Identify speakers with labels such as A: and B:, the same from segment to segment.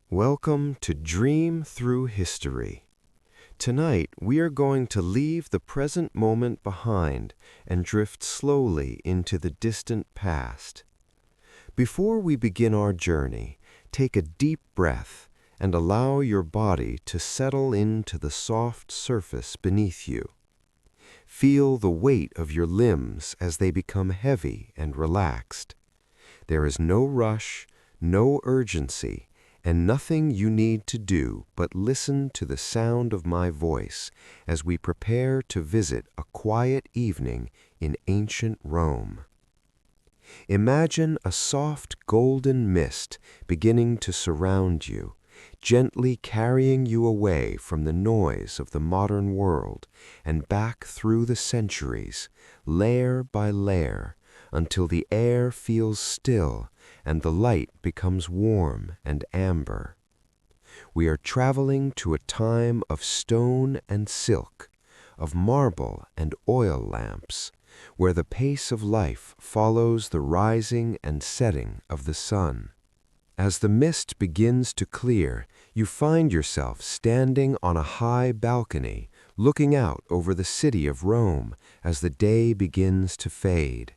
A: Welcome to Dream Through History. Tonight, we are going to leave the present moment behind and drift slowly into the distant past. Before we begin our journey, take a deep breath and allow your body to settle into the soft surface beneath you. Feel the weight of your limbs as they become heavy and relaxed. There is no rush, no urgency, and nothing you need to do but listen to the sound of my voice as we prepare to visit a quiet evening in ancient Rome. Imagine a soft golden mist beginning to surround you, gently carrying you away from the noise of the modern world and back through the centuries, layer by layer, until the air feels still and the light becomes warm and amber. We are traveling to a time of stone and silk, of marble and oil lamps, where the pace of life follows the rising and setting of the sun. As the mist begins to clear, you find yourself standing on a high balcony, looking out over the city of Rome as the day begins to fade.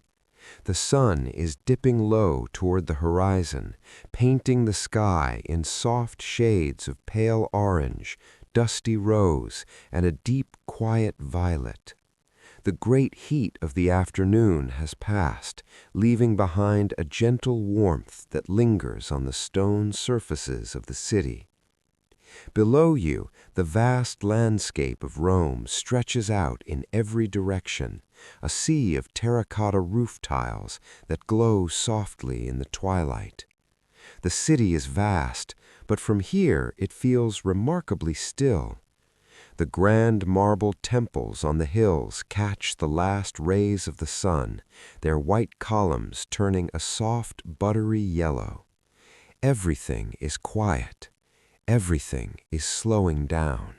A: The sun is dipping low toward the horizon, painting the sky in soft shades of pale orange, dusty rose, and a deep, quiet violet. The great heat of the afternoon has passed, leaving behind a gentle warmth that lingers on the stone surfaces of the city. Below you, the vast landscape of Rome stretches out in every direction, a sea of terracotta roof tiles that glow softly in the twilight. The city is vast, but from here it feels remarkably still. The grand marble temples on the hills catch the last rays of the sun, their white columns turning a soft, buttery yellow. Everything is quiet. Everything is slowing down.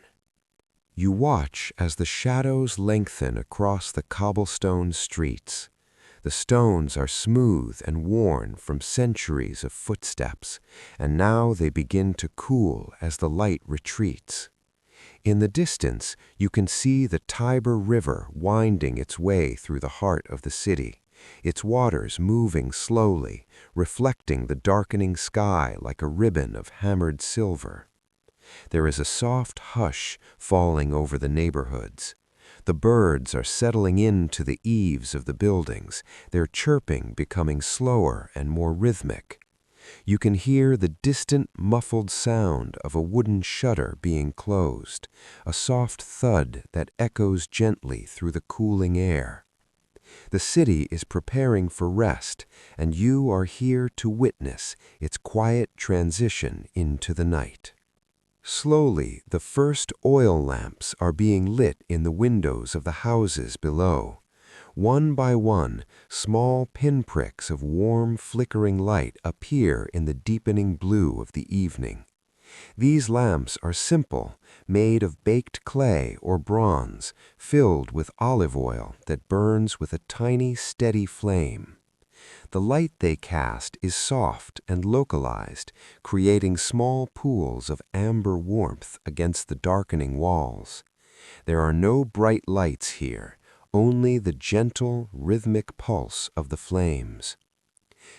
A: You watch as the shadows lengthen across the cobblestone streets. The stones are smooth and worn from centuries of footsteps, and now they begin to cool as the light retreats. In the distance, you can see the Tiber River winding its way through the heart of the city, its waters moving slowly, reflecting the darkening sky like a ribbon of hammered silver. There is a soft hush falling over the neighborhoods. The birds are settling into the eaves of the buildings, their chirping becoming slower and more rhythmic. You can hear the distant, muffled sound of a wooden shutter being closed, a soft thud that echoes gently through the cooling air. The city is preparing for rest, and you are here to witness its quiet transition into the night. Slowly, the first oil lamps are being lit in the windows of the houses below. One by one, small pinpricks of warm, flickering light appear in the deepening blue of the evening. These lamps are simple, made of baked clay or bronze, filled with olive oil that burns with a tiny, steady flame. The light they cast is soft and localized, creating small pools of amber warmth against the darkening walls. There are no bright lights here, only the gentle, rhythmic pulse of the flames.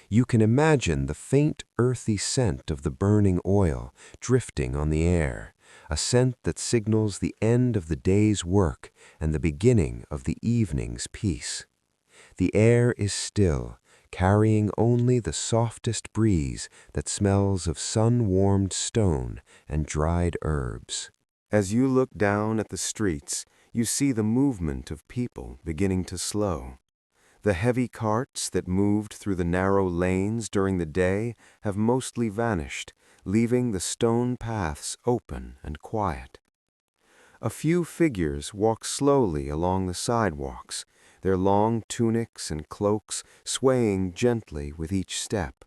A: You can imagine the faint, earthy scent of the burning oil drifting on the air, a scent that signals the end of the day's work and the beginning of the evening's peace. The air is still, carrying only the softest breeze that smells of sun-warmed stone and dried herbs. As you look down at the streets, you see the movement of people beginning to slow. The heavy carts that moved through the narrow lanes during the day have mostly vanished, leaving the stone paths open and quiet. A few figures walk slowly along the sidewalks, their long tunics and cloaks swaying gently with each step.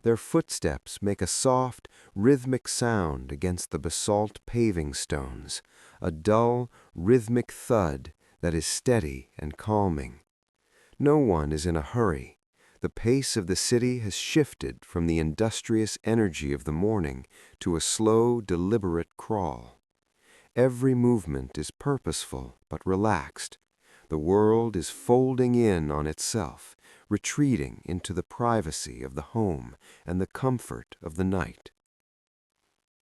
A: Their footsteps make a soft, rhythmic sound against the basalt paving stones, a dull, rhythmic thud that is steady and calming. No one is in a hurry. The pace of the city has shifted from the industrious energy of the morning to a slow, deliberate crawl. Every movement is purposeful but relaxed. The world is folding in on itself, retreating into the privacy of the home and the comfort of the night.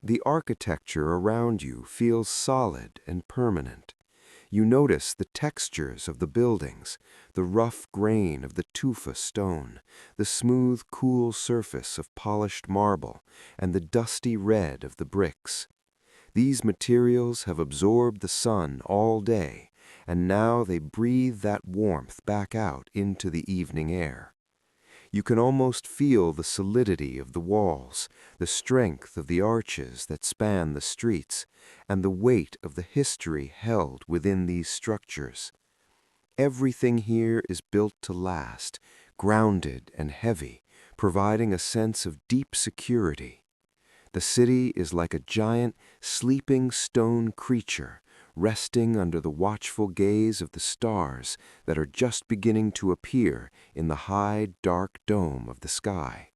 A: The architecture around you feels solid and permanent. You notice the textures of the buildings, the rough grain of the tufa stone, the smooth, cool surface of polished marble, and the dusty red of the bricks. These materials have absorbed the sun all day, and now they breathe that warmth back out into the evening air. You can almost feel the solidity of the walls, the strength of the arches that span the streets, and the weight of the history held within these structures. Everything here is built to last, grounded and heavy, providing a sense of deep security. The city is like a giant, sleeping stone creature, resting under the watchful gaze of the stars that are just beginning to appear in the high, dark dome of the sky.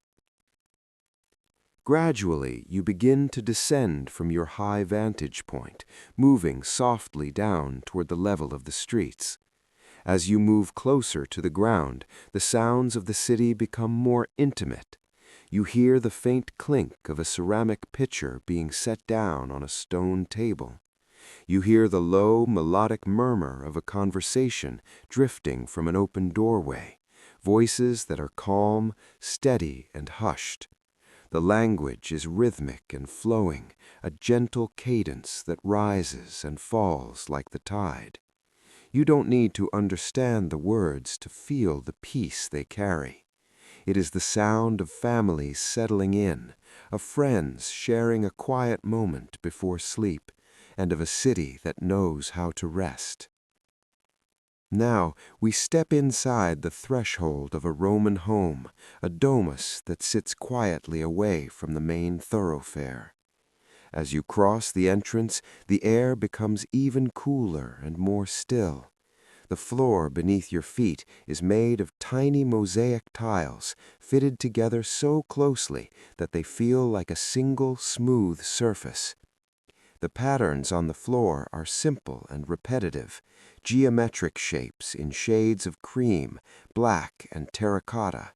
A: Gradually, you begin to descend from your high vantage point, moving softly down toward the level of the streets. As you move closer to the ground, the sounds of the city become more intimate. You hear the faint clink of a ceramic pitcher being set down on a stone table. You hear the low, melodic murmur of a conversation drifting from an open doorway, voices that are calm, steady, and hushed. The language is rhythmic and flowing, a gentle cadence that rises and falls like the tide. You don't need to understand the words to feel the peace they carry. It is the sound of families settling in, of friends sharing a quiet moment before sleep, and of a city that knows how to rest. Now we step inside the threshold of a Roman home, a domus that sits quietly away from the main thoroughfare. As you cross the entrance, the air becomes even cooler and more still. The floor beneath your feet is made of tiny mosaic tiles, fitted together so closely that they feel like a single smooth surface. The patterns on the floor are simple and repetitive, geometric shapes in shades of cream, black, and terracotta.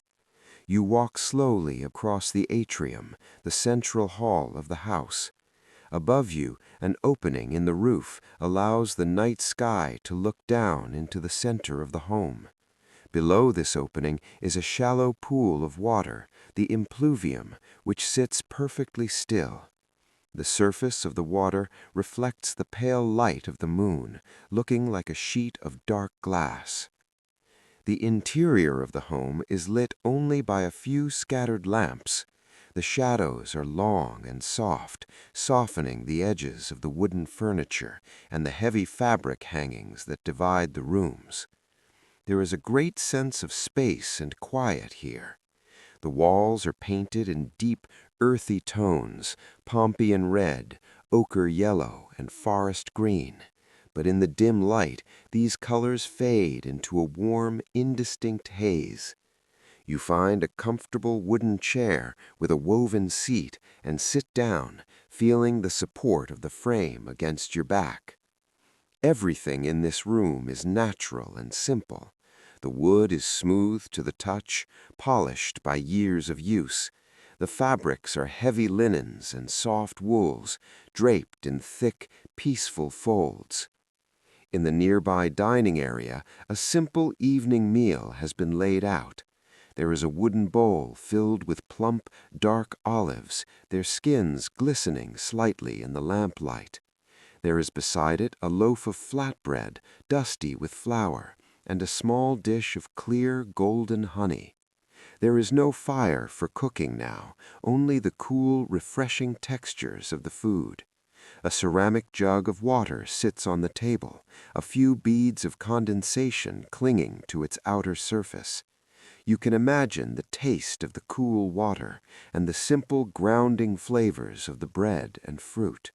A: You walk slowly across the atrium, the central hall of the house. Above you, an opening in the roof allows the night sky to look down into the center of the home. Below this opening is a shallow pool of water, the impluvium, which sits perfectly still. The surface of the water reflects the pale light of the moon, looking like a sheet of dark glass. The interior of the home is lit only by a few scattered lamps. The shadows are long and soft, softening the edges of the wooden furniture and the heavy fabric hangings that divide the rooms. There is a great sense of space and quiet here. The walls are painted in deep, earthy tones, Pompeian red, ochre yellow, and forest green. But in the dim light, these colors fade into a warm, indistinct haze. You find a comfortable wooden chair with a woven seat and sit down, feeling the support of the frame against your back. Everything in this room is natural and simple. The wood is smooth to the touch, polished by years of use. The fabrics are heavy linens and soft wools, draped in thick, peaceful folds. In the nearby dining area, a simple evening meal has been laid out. There is a wooden bowl filled with plump, dark olives, their skins glistening slightly in the lamplight. There is beside it a loaf of flatbread, dusty with flour, and a small dish of clear, golden honey. There is no fire for cooking now, only the cool, refreshing textures of the food. A ceramic jug of water sits on the table, a few beads of condensation clinging to its outer surface. You can imagine the taste of the cool water and the simple grounding flavors of the bread and fruit.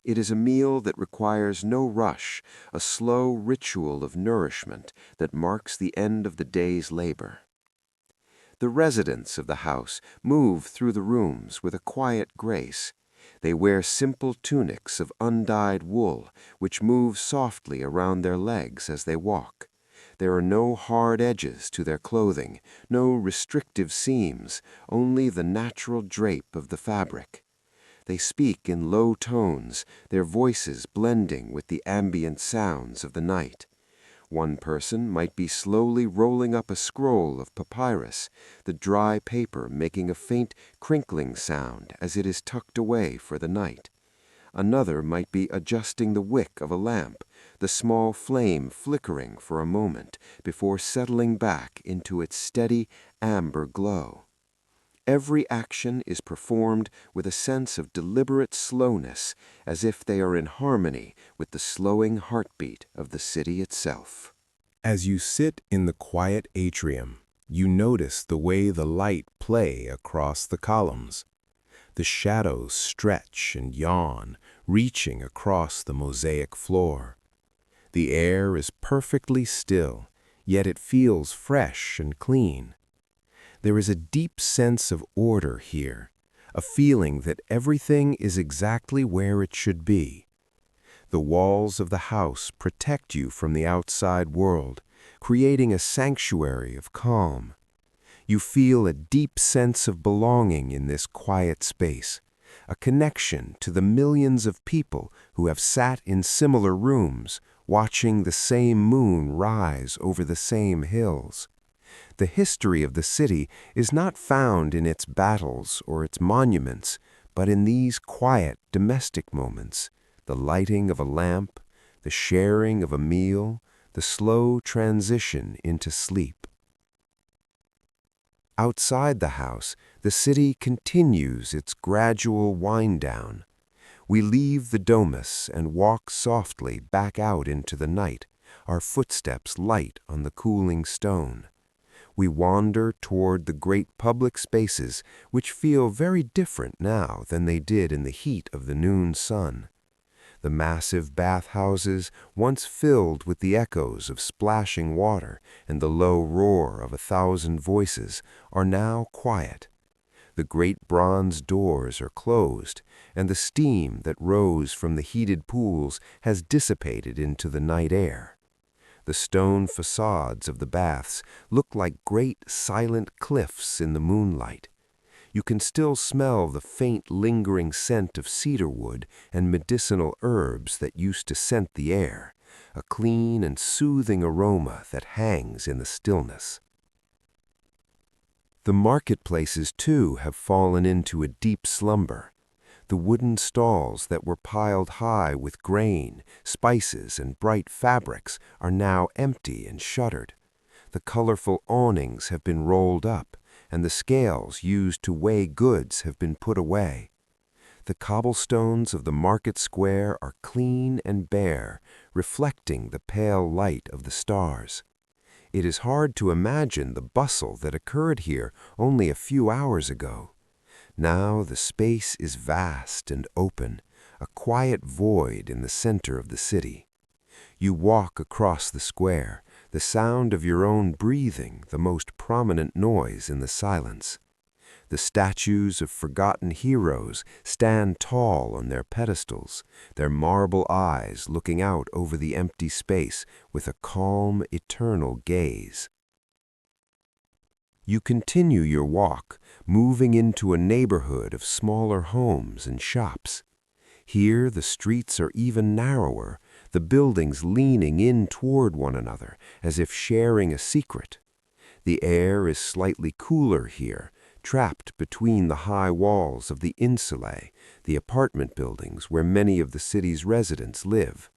A: It is a meal that requires no rush, a slow ritual of nourishment that marks the end of the day's labor. The residents of the house move through the rooms with a quiet grace. They wear simple tunics of undyed wool, which move softly around their legs as they walk. There are no hard edges to their clothing, no restrictive seams, only the natural drape of the fabric. They speak in low tones, their voices blending with the ambient sounds of the night. One person might be slowly rolling up a scroll of papyrus, the dry paper making a faint crinkling sound as it is tucked away for the night. Another might be adjusting the wick of a lamp, the small flame flickering for a moment before settling back into its steady amber glow. Every action is performed with a sense of deliberate slowness, as if they are in harmony with the slowing heartbeat of the city itself.
B: As you sit in the quiet atrium, you notice the way the light play across the columns. The shadows stretch and yawn, reaching across the mosaic floor. The air is perfectly still, yet it feels fresh and clean. There is a deep sense of order here, a feeling that everything is exactly where it should be. The walls of the house protect you from the outside world, creating a sanctuary of calm. You feel a deep sense of belonging in this quiet space, a connection to the millions of people who have sat in similar rooms, watching the same moon rise over the same hills. The history of the city is not found in its battles or its monuments, but in these quiet domestic moments, the lighting of a lamp, the sharing of a meal, the slow transition into sleep. Outside the house, the city continues its gradual wind-down. We leave the domus and walk softly back out into the night, our footsteps light on the cooling stone. We wander toward the great public spaces, which feel very different now than they did in the heat of the noon sun. The massive bathhouses, once filled with the echoes of splashing water and the low roar of 1,000 voices, are now quiet. The great bronze doors are closed, and the steam that rose from the heated pools has dissipated into the night air. The stone facades of the baths look like great silent cliffs in the moonlight. You can still smell the faint lingering scent of cedarwood and medicinal herbs that used to scent the air, a clean and soothing aroma that hangs in the stillness. The marketplaces, too, have fallen into a deep slumber. The wooden stalls that were piled high with grain, spices, and bright fabrics are now empty and shuttered. The colorful awnings have been rolled up, and the scales used to weigh goods have been put away. The cobblestones of the market square are clean and bare, reflecting the pale light of the stars. It is hard to imagine the bustle that occurred here only a few hours ago. Now the space is vast and open, a quiet void in the center of the city. You walk across the square, the sound of your own breathing the most prominent noise in the silence. The statues of forgotten heroes stand tall on their pedestals, their marble eyes looking out over the empty space with a calm, eternal gaze. You continue your walk, moving into a neighborhood of smaller homes and shops. Here the streets are even narrower, the buildings leaning in toward one another as if sharing a secret. The air is slightly cooler here, trapped between the high walls of the insulae, the apartment buildings where many of the city's residents live.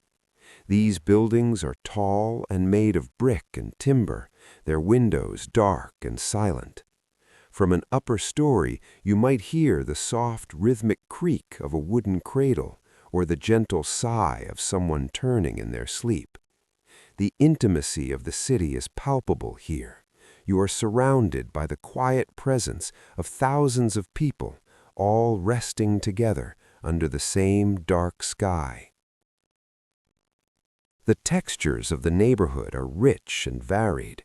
B: These buildings are tall and made of brick and timber, their windows dark and silent. From an upper story, you might hear the soft rhythmic creak of a wooden cradle or the gentle sigh of someone turning in their sleep. The intimacy of the city is palpable here. You are surrounded by the quiet presence of thousands of people, all resting together under the same dark sky. The textures of the neighborhood are rich and varied.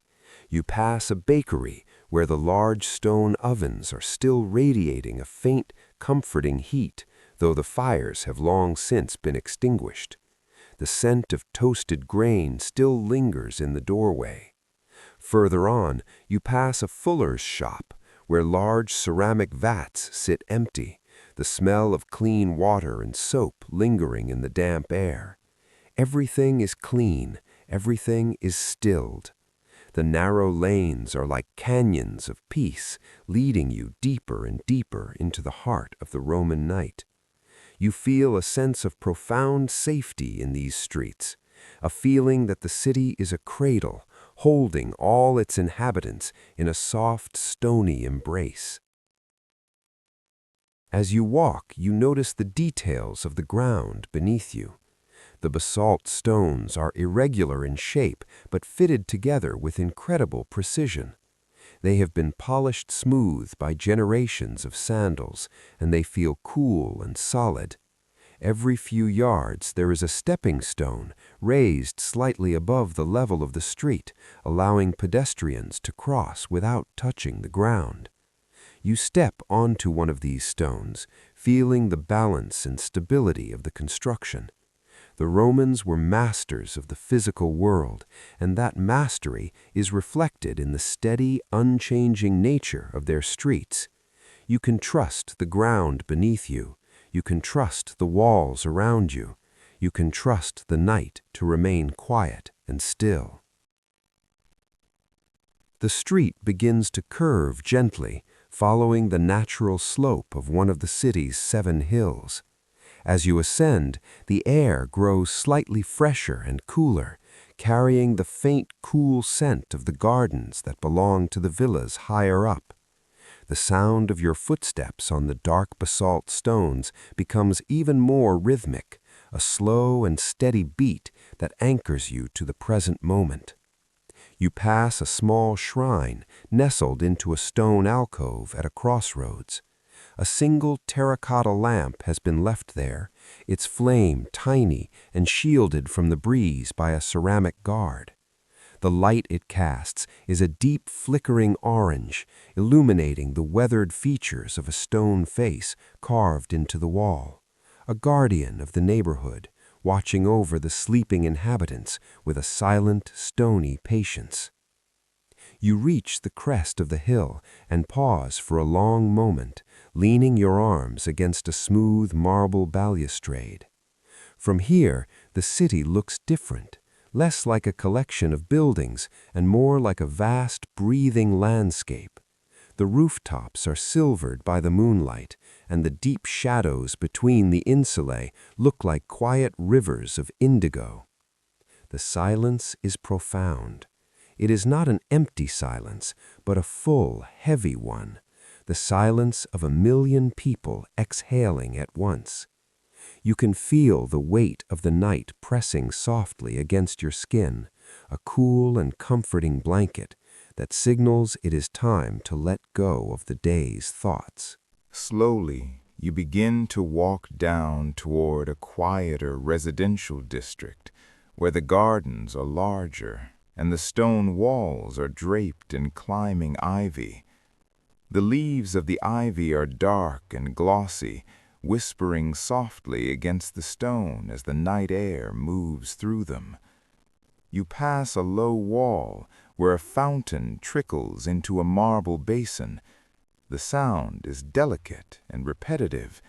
B: You pass a bakery
A: where the large stone ovens are still radiating a faint, comforting heat, though the fires have long since been extinguished. The scent of toasted grain still lingers in the doorway. Further on, you pass a fuller's shop, where large ceramic vats sit empty, the smell of clean water and soap lingering in the damp air. Everything is clean, everything is stilled. The narrow lanes are like canyons of peace, leading you deeper and deeper into the heart of the Roman night. You feel a sense of profound safety in these streets, a feeling that the city is a cradle, holding all its inhabitants in a soft, stony embrace. As you walk, you notice the details of the ground beneath you. The basalt stones are irregular in shape, but fitted together with incredible precision. They have been polished smooth by generations of sandals, and they feel cool and solid. Every few yards there is a stepping stone, raised slightly above the level of the street, allowing pedestrians to cross without touching the ground. You step onto one of these stones, feeling the balance and stability of the construction. The Romans were masters of the physical world, and that mastery is reflected in the steady, unchanging nature of their streets. You can trust the ground beneath you. You can trust the walls around you. You can trust the night to remain quiet and still. The street begins to curve gently, following the natural slope of one of the city's 7 hills. As you ascend, the air grows slightly fresher and cooler, carrying the faint, cool scent of the gardens that belong to the villas higher up. The sound of your footsteps on the dark basalt stones becomes even more rhythmic, a slow and steady beat that anchors you to the present moment. You pass a small shrine nestled into a stone alcove at a crossroads. A single terracotta lamp has been left there, its flame tiny and shielded from the breeze by a ceramic guard. The light it casts is a deep flickering orange, illuminating the weathered features of a stone face carved into the wall, a guardian of the neighborhood, watching over the sleeping inhabitants with a silent, stony patience. You reach the crest of the hill and pause for a long moment, leaning your arms against a smooth marble balustrade. From here, the city looks different, less like a collection of buildings and more like a vast, breathing landscape. The rooftops are silvered by the moonlight, and the deep shadows between the insulae look like quiet rivers of indigo. The silence is profound. It is not an empty silence, but a full, heavy one, the silence of 1,000,000 people exhaling at once. You can feel the weight of the night pressing softly against your skin, a cool and comforting blanket that signals it is time to let go of the day's thoughts.
B: Slowly, you begin to walk down toward a quieter residential district, where the gardens are larger and the stone walls are draped in climbing ivy. The leaves of the ivy are dark and glossy, whispering softly against the stone as the night air moves through them. You pass a low wall where a fountain trickles into a marble basin. The sound is delicate and repetitive,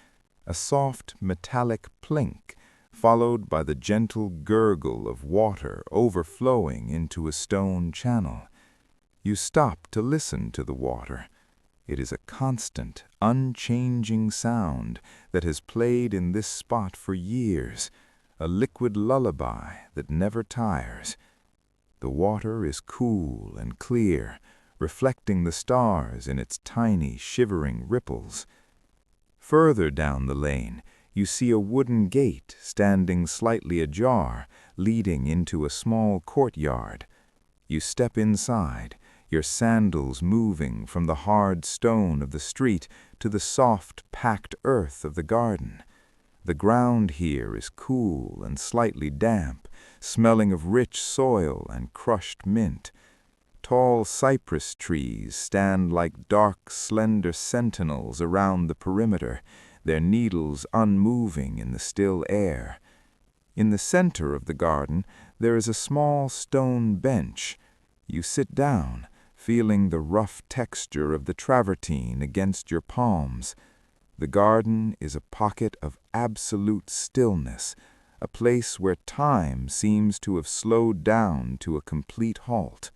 B: a soft metallic plink, followed by the gentle gurgle of water overflowing into a stone channel. You stop to listen to the water. It is a constant, unchanging sound that has played in this spot for years, a liquid lullaby that never tires. The water is cool and clear, reflecting the stars in its tiny, shivering ripples. Further down the lane, you see a wooden gate standing slightly ajar, leading into a small courtyard. You step inside, your sandals moving from the hard stone of the street to the soft, packed earth of the garden. The ground here is cool and slightly damp, smelling of rich soil and crushed mint.
C: Tall cypress trees stand like dark, slender sentinels around the perimeter, their needles unmoving in the still air. In the center of the garden, there is a small stone bench. You sit down, feeling the rough texture of the travertine against your palms. The garden is a pocket of absolute stillness, a place where time seems to have slowed down to a complete halt.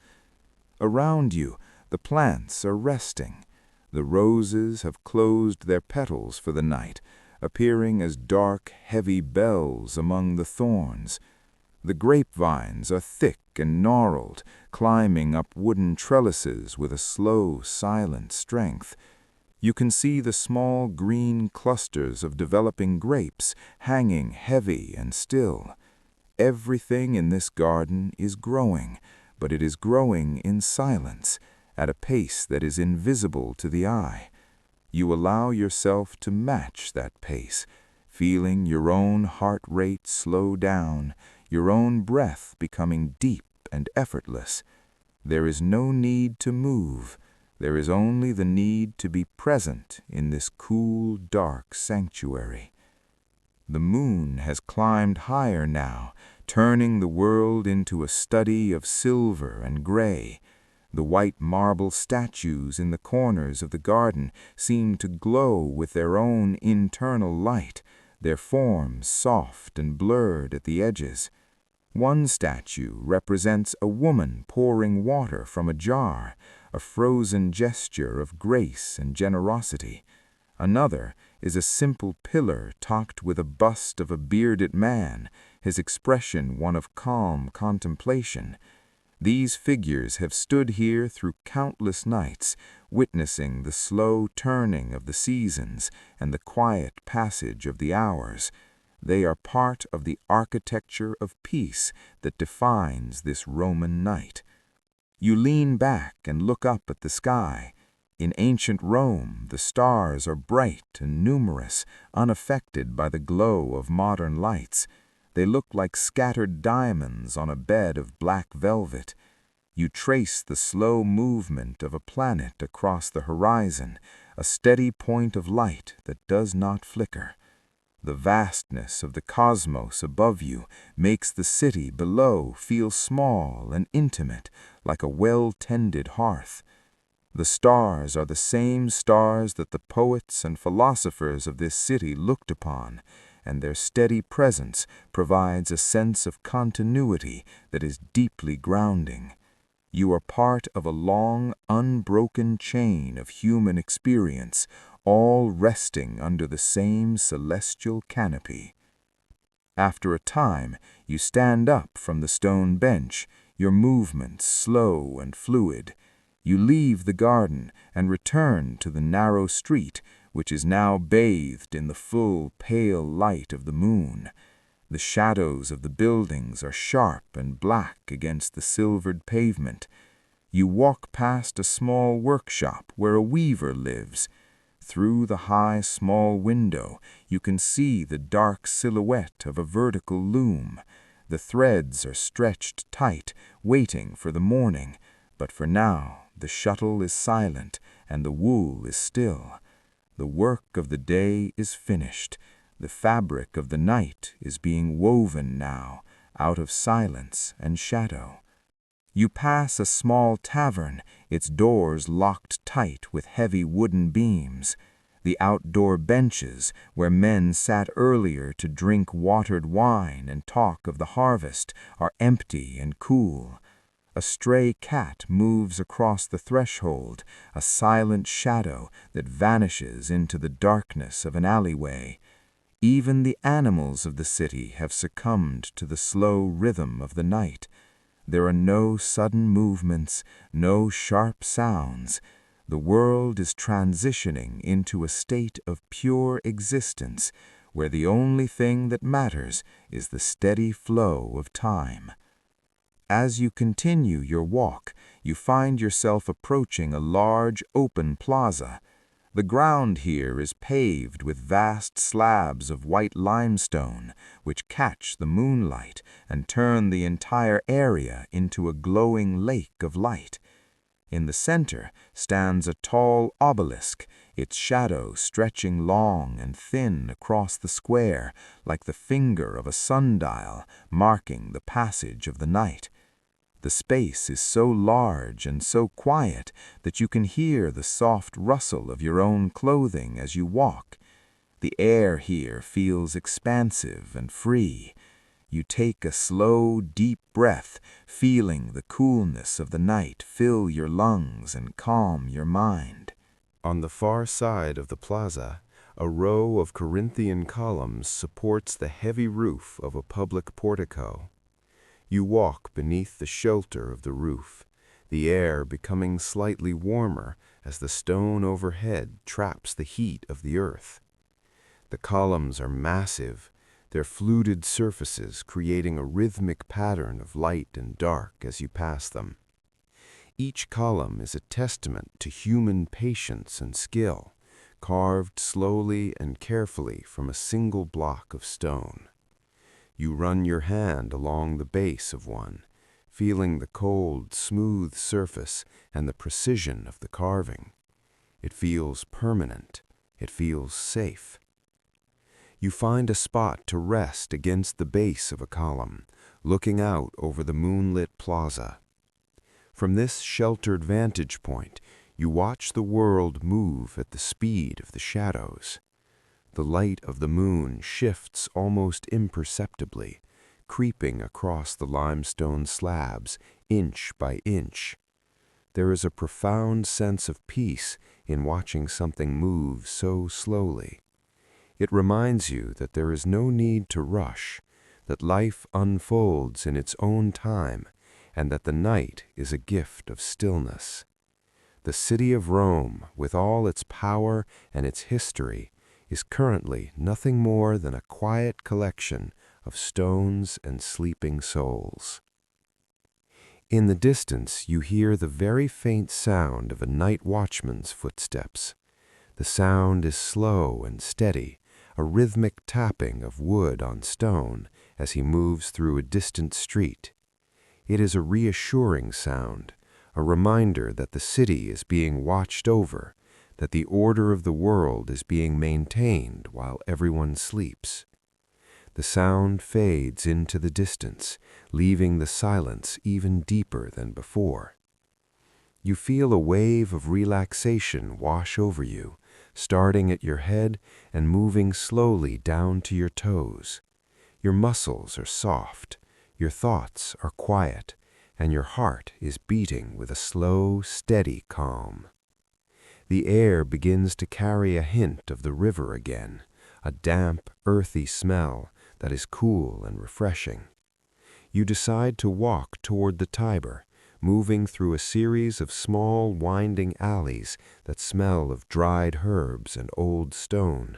C: Around you, the plants are resting. The roses have closed their petals for the night, appearing as dark, heavy bells among the thorns. The grapevines are thick and gnarled, climbing up wooden trellises with a slow, silent strength. You can see the small green clusters of developing grapes hanging heavy and still. Everything in this garden is growing, but it is growing in silence, at a pace that is invisible to the eye. You allow yourself to match that pace, feeling your own heart rate slow down, your own breath becoming deep and effortless. There is no need to move. There is only the need to be present in this cool, dark sanctuary. The moon has climbed higher now, turning the world into a study of silver and gray. The white marble statues in the corners of the garden seem to glow with their own internal light, their forms soft and blurred at the edges. One statue represents a woman pouring water from a jar, a frozen gesture of grace and generosity. Another is a simple pillar topped with a bust of a bearded man, his expression one of calm contemplation. These figures have stood here through countless nights, witnessing the slow turning of the seasons and the quiet passage of the hours. They are part of the architecture of peace that defines this Roman night. You lean back and look up at the sky. In ancient Rome, the stars are bright and numerous, unaffected by the glow of modern lights. They look like scattered diamonds on a bed of black velvet. You trace the slow movement of a planet across the horizon, a steady point of light that does not flicker. The vastness of the cosmos above you makes the city below feel small and intimate, like a well-tended hearth. The stars are the same stars that the poets and philosophers of this city looked upon, and their steady presence provides a sense of continuity that is deeply grounding. You are part of a long, unbroken chain of human experience, all resting under the same celestial canopy. After a time, you stand up from the stone bench, your movements slow and fluid. You leave the garden and return to the narrow street, which is now bathed in the full, pale light of the moon. The shadows of the buildings are sharp and black against the silvered pavement. You walk past a small workshop where a weaver lives. Through the high, small window, you can see the dark silhouette of a vertical loom. The threads are stretched tight, waiting for the morning, but for now, the shuttle is silent and the wool is still. The work of the day is finished. The fabric of the night is being woven now, out of silence and shadow. You pass a small tavern, its doors locked tight with heavy wooden beams. The outdoor benches, where men sat earlier to drink watered wine and talk of the harvest, are empty and cool. A stray cat moves across the threshold, a silent shadow that vanishes into the darkness of an alleyway. Even the animals of the city have succumbed to the slow rhythm of the night. There are no sudden movements, no sharp sounds. The world is transitioning into a state of pure existence, where the only thing that matters is the steady flow of time. As you continue your walk, you find yourself approaching a large, open plaza. The ground here is paved with vast slabs of white limestone, which catch the moonlight and turn the entire area into a glowing lake of light. In the center stands a tall obelisk, its shadow stretching long and thin across the square like the finger of a sundial marking the passage of the night. The space is so large and so quiet that you can hear the soft rustle of your own clothing as you walk. The air here feels expansive and free. You take a slow, deep breath, feeling the coolness of the night fill your lungs and calm your mind.
A: On the far side of the plaza, a row of Corinthian columns supports the heavy roof of a public portico. You walk beneath the shelter of the roof, the air becoming slightly warmer as the stone overhead traps the heat of the earth. The columns are massive, their fluted surfaces creating a rhythmic pattern of light and dark as you pass them. Each column is a testament to human patience and skill, carved slowly and carefully from a single block of stone. You run your hand along the base of one, feeling the cold, smooth surface and the precision of the carving. It feels permanent. It feels safe. You find a spot to rest against the base of a column, looking out over the moonlit plaza. From this sheltered vantage point, you watch the world move at the speed of the shadows. The light of the moon shifts almost imperceptibly, creeping across the limestone slabs inch by inch. There is a profound sense of peace in watching something move so slowly. It reminds you that there is no need to rush, that life unfolds in its own time, and that the night is a gift of stillness. The city of Rome, with all its power and its history, is currently nothing more than a quiet collection of stones and sleeping souls. In the distance, you hear the very faint sound of a night watchman's footsteps. The sound is slow and steady, a rhythmic tapping of wood on stone as he moves through a distant street. It is a reassuring sound, a reminder that the city is being watched over, that the order of the world is being maintained while everyone sleeps. The sound fades into the distance, leaving the silence even deeper than before. You feel a wave of relaxation wash over you, starting at your head and moving slowly down to your toes. Your muscles are soft, your thoughts are quiet, and your heart is beating with a slow, steady calm. The air begins to carry a hint of the river again, a damp, earthy smell that is cool and refreshing. You decide to walk toward the Tiber, moving through a series of small, winding alleys that smell of dried herbs and old stone.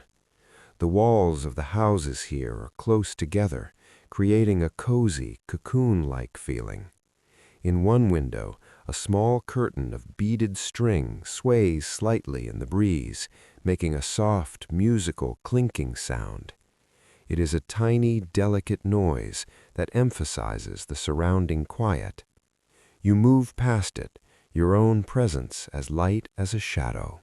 A: The walls of the houses here are close together, creating a cozy, cocoon-like feeling. In one window, a small curtain of beaded string sways slightly in the breeze, making a soft, musical clinking sound. It is a tiny, delicate noise that emphasizes the surrounding quiet. You move past it, your own presence as light as a shadow.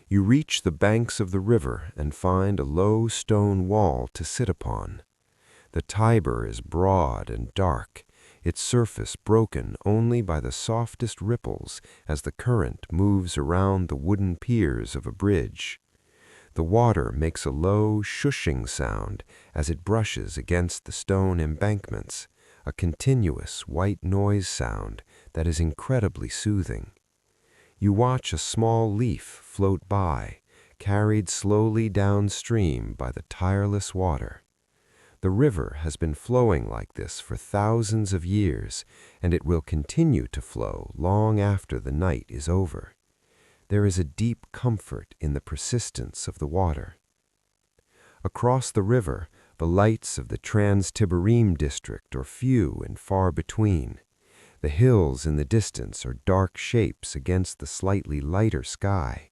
A: You reach the banks of the river and find a low stone wall to sit upon. The Tiber is broad and dark, its surface broken only by the softest ripples as the current moves around the wooden piers of a bridge. The water makes a low, shushing sound as it brushes against the stone embankments, a continuous white noise sound that is incredibly soothing. You watch a small leaf float by, carried slowly downstream by the tireless water. The river has been flowing like this for thousands of years, and it will continue to flow long after the night is over. There is a deep comfort in the persistence of the water. Across the river, the lights of the Trans-Tiberine district are few and far between. The hills in the distance are dark shapes against the slightly lighter sky.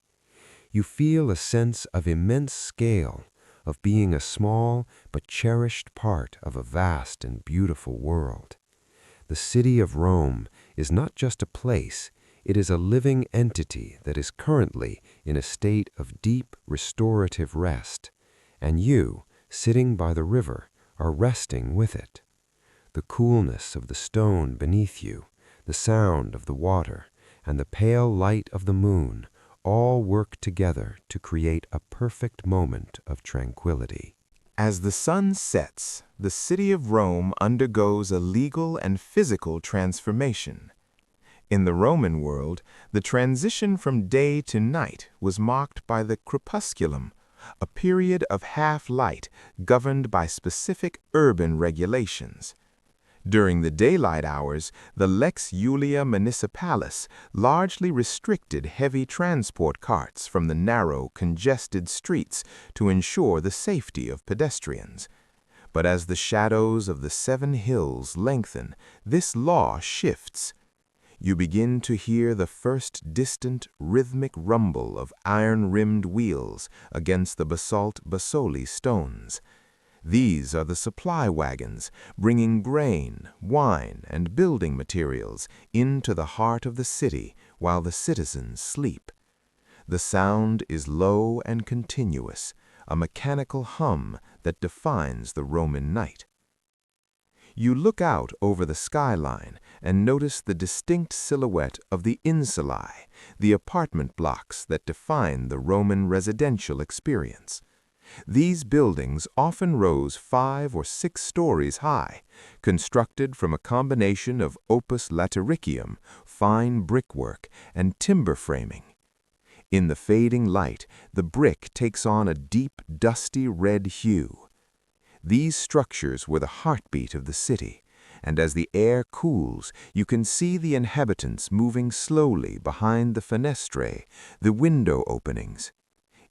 A: You feel a sense of immense scale, of being a small but cherished part of a vast and beautiful world. The city of Rome is not just a place, It is a living entity that is currently in a state of deep restorative rest, and you, sitting by the river, are resting with it. The coolness of the stone beneath you, the sound of the water, and the pale light of the moon all work together to create a perfect moment of tranquility.
B: As the sun sets, the city of Rome undergoes a legal and physical transformation. In the Roman world, the transition from day to night was marked by the crepusculum, a period of half-light governed by specific urban regulations. During the daylight hours, the Lex Julia Municipalis largely restricted heavy transport carts from the narrow, congested streets to ensure the safety of pedestrians. But as the shadows of the 7 hills lengthen, this law shifts. You begin to hear the first distant, rhythmic rumble of iron-rimmed wheels against the basalt basoli stones. These are the supply wagons, bringing grain, wine, and building materials into the heart of the city while the citizens sleep. The sound is low and continuous, a mechanical hum that defines the Roman night. You look out over the skyline and notice the distinct silhouette of the insulae, the apartment blocks that define the Roman residential experience. These buildings often rose 5 or 6 stories high, constructed from a combination of opus latericium, fine brickwork, and timber framing. In the fading light, the brick takes on a deep, dusty red hue. These structures were the heartbeat of the city, and as the air cools, you can see the inhabitants moving slowly behind the fenestrae, the window openings.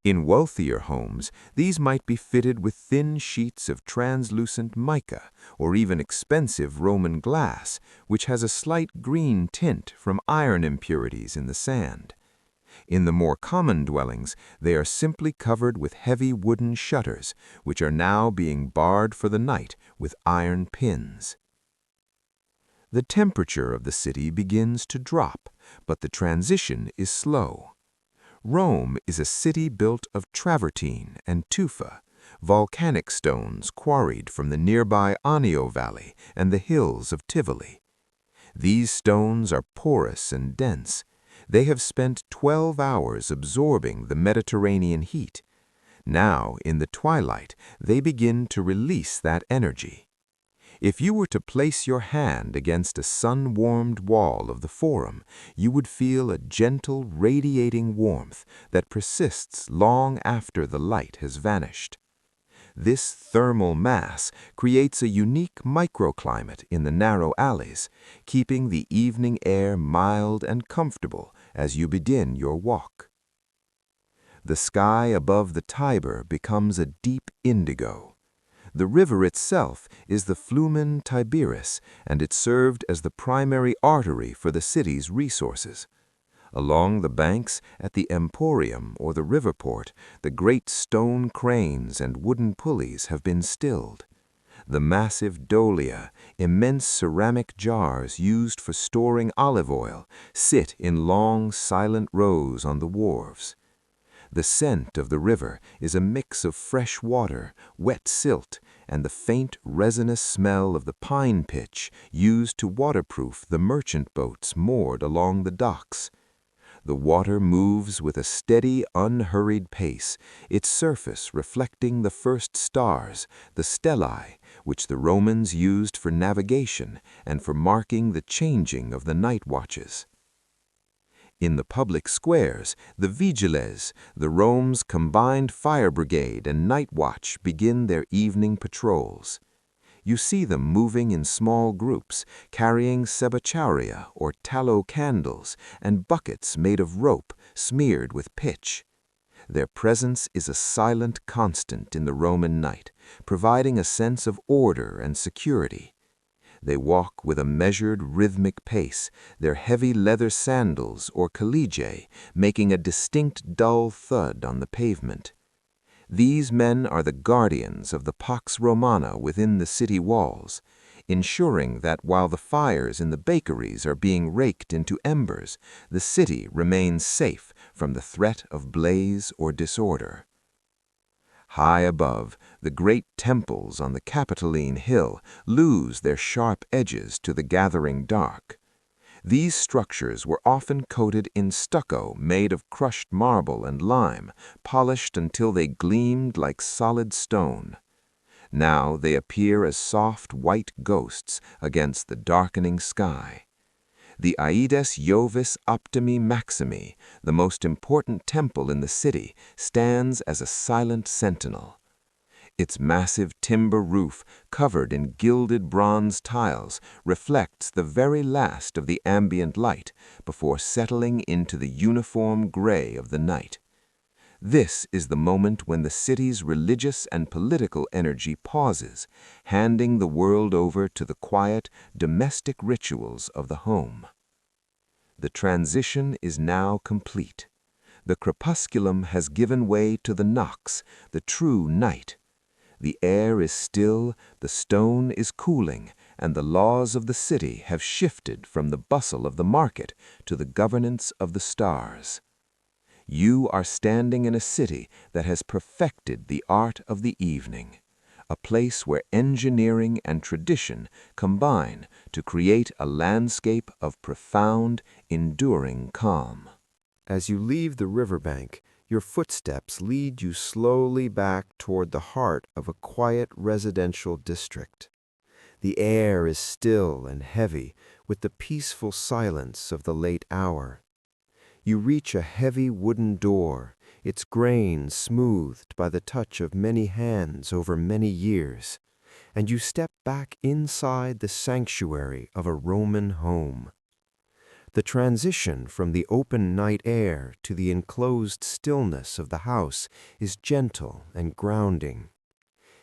B: In wealthier homes, these might be fitted with thin sheets of translucent mica or even expensive Roman glass, which has a slight green tint from iron impurities in the sand. In the more common dwellings, they are simply covered with heavy wooden shutters, which are now being barred for the night with iron pins. The temperature of the city begins to drop, but the transition is slow. Rome is a city built of travertine and tufa, volcanic stones quarried from the nearby Anio Valley and the hills of Tivoli. These stones are porous and dense. They have spent 12 hours absorbing the Mediterranean heat. Now, in the twilight, they begin to release that energy. If you were to place your hand against a sun-warmed wall of the Forum, you would feel a gentle, radiating warmth that persists long after the light has vanished. This thermal mass creates a unique microclimate in the narrow alleys, keeping the evening air mild and comfortable as you begin your walk. The sky above the Tiber becomes a deep indigo. The river itself is the Flumen Tiberis, and it served as the primary artery for the city's resources. Along the banks, at the emporium or the river port, the great stone cranes and wooden pulleys have been stilled. The massive dolia, immense ceramic jars used for storing olive oil, sit in long, silent rows on the wharves. The scent of the river is a mix of fresh water, wet silt, and the faint resinous smell of the pine pitch used to waterproof the merchant boats moored along the docks. The water moves with a steady, unhurried pace, its surface reflecting the first stars, the stellae, which the Romans used for navigation and for marking the changing of the night watches. In the public squares, the Vigiles, the Rome's combined fire brigade and night watch, begin their evening patrols. You see them moving in small groups, carrying sebachauria or tallow candles and buckets made of rope smeared with pitch. Their presence is a silent constant in the Roman night, providing a sense of order and security. They walk with a measured, rhythmic pace, their heavy leather sandals or caligae making a distinct dull thud on the pavement. These men are the guardians of the Pax Romana within the city walls.
C: ensuring that while the fires in the bakeries are being raked into embers, the city remains safe from the threat of blaze or disorder. High above, the great temples on the Capitoline Hill lose their sharp edges to the gathering dark. These structures were often coated in stucco made of crushed marble and lime, polished until they gleamed like solid stone. Now they appear as soft white ghosts against the darkening sky. The Aides Jovis Optimi Maximi, the most important temple in the city, stands as a silent sentinel. Its massive timber roof, covered in gilded bronze tiles, reflects the very last of the ambient light before settling into the uniform gray of the night. This is the moment when the city's religious and political energy pauses, handing the world over to the quiet, domestic rituals of the home. The transition is now complete. The crepusculum has given way to the nox, the true night. The air is still, the stone is cooling, and the laws of the city have shifted from the bustle of the market to the governance of the stars. You are standing in a city that has perfected the art of the evening, a place where engineering and tradition combine to create a landscape of profound, enduring calm.
A: As you leave the riverbank, your footsteps lead you slowly back toward the heart of a quiet residential district. The air is still and heavy with the peaceful silence of the late hour. You reach a heavy wooden door, its grain smoothed by the touch of many hands over many years, and you step back inside the sanctuary of a Roman home. The transition from the open night air to the enclosed stillness of the house is gentle and grounding.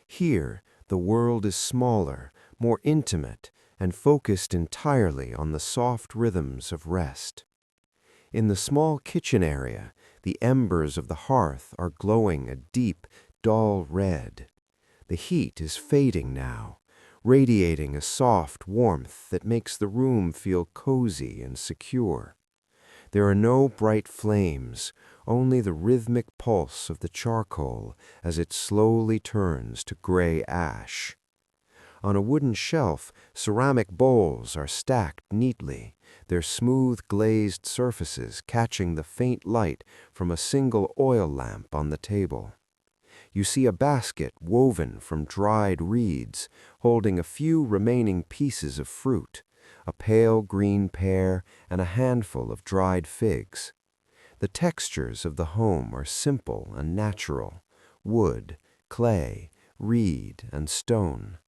A: Here, the world is smaller, more intimate, and focused entirely on the soft rhythms of rest. In the small kitchen area, the embers of the hearth are glowing a deep, dull red. The heat is fading now, radiating a soft warmth that makes the room feel cozy and secure. There are no bright flames, only the rhythmic pulse of the charcoal as it slowly turns to gray ash. On a wooden shelf, ceramic bowls are stacked neatly, their smooth glazed surfaces catching the faint light from a single oil lamp on the table. You see a basket woven from dried reeds, holding a few remaining pieces of fruit, a pale green pear and a handful of dried figs. The textures of the home are simple and natural: wood, clay, reed, and stone.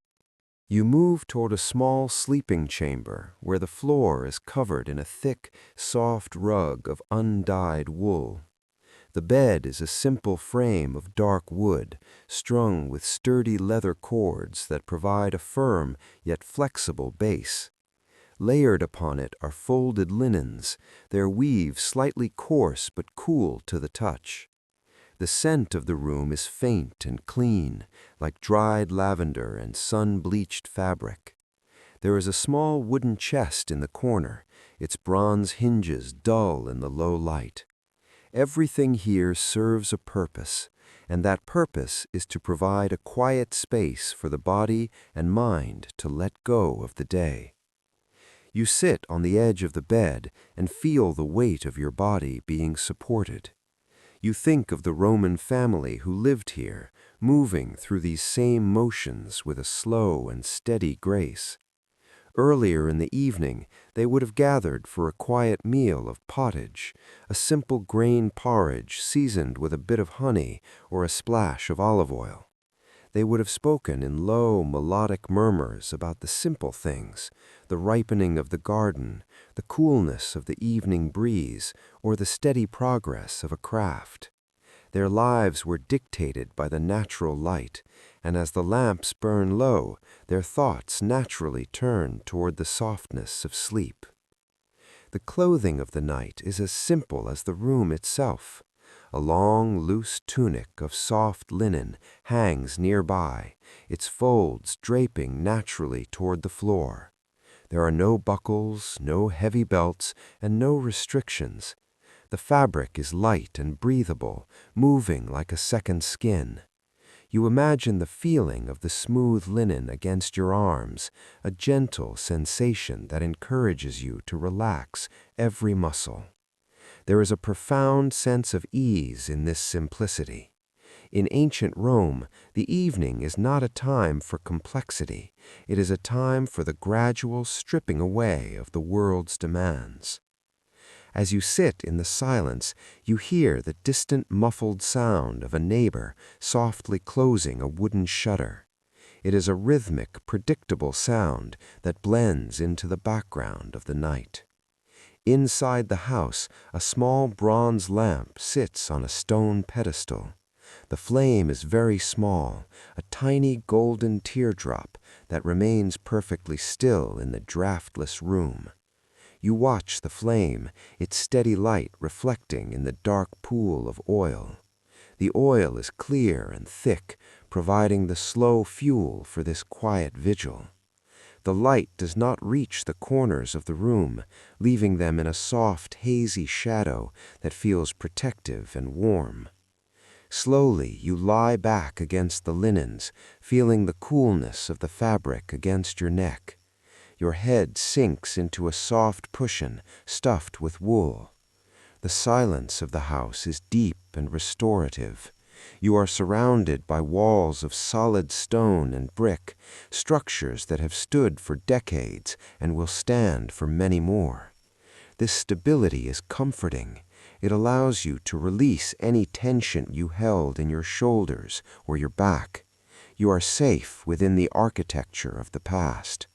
A: You move toward a small sleeping chamber where the floor is covered in a thick, soft rug of undyed wool. The bed is a simple frame of dark wood, strung with sturdy leather cords that provide a firm yet flexible base. Layered upon it are folded linens, their weave slightly coarse but cool to the touch. The scent of the room is faint and clean, like dried lavender and sun-bleached fabric. There is a small wooden chest in the corner, its bronze hinges dull in the low light. Everything here serves a purpose, and that purpose is to provide a quiet space for the body and mind to let go of the day. You sit on the edge of the bed and feel the weight of your body being supported. You think of the Roman family who lived here, moving through these same motions with a slow and steady grace. Earlier in the evening, they would have gathered for a quiet meal of pottage, a simple grain porridge seasoned with a bit of honey or a splash of olive oil. They would have spoken in low, melodic murmurs about the simple things, the ripening of the garden, the coolness of the evening breeze, or the steady progress of a craft. Their lives were dictated by the natural light, and as the lamps burn low, their thoughts naturally turn toward the softness of sleep. The clothing of the night is as simple as the room itself. A long, loose tunic of soft linen hangs nearby, its folds draping naturally toward the floor. There are no buckles, no heavy belts, and no restrictions. The fabric is light and breathable, moving like a second skin. You imagine the feeling of the smooth linen against your arms, a gentle sensation that encourages you to relax every muscle. There is a profound sense of ease in this simplicity. In ancient Rome, the evening is not a time for complexity. It is a time for the gradual stripping away of the world's demands. As you sit in the silence, you hear the distant muffled sound of a neighbor softly closing a wooden shutter. It is a rhythmic, predictable sound that blends into the background of the night. Inside the house, a small bronze lamp sits on a stone pedestal. The flame is very small, a tiny golden teardrop that remains perfectly still in the draftless room. You watch the flame, its steady light reflecting in the dark pool of oil. The oil is clear and thick, providing the slow fuel for this quiet vigil. The light does not reach the corners of the room, leaving them in a soft, hazy shadow that feels protective and warm. Slowly, you lie back against the linens, feeling the coolness of the fabric against your neck. Your head sinks into a soft cushion stuffed with wool. The silence of the house is deep and restorative. You are surrounded by walls of solid stone and brick, structures that have stood for decades and will stand for many more. This stability is comforting. It allows you to release any tension you held in your shoulders or your back. You are safe within the architecture of the past.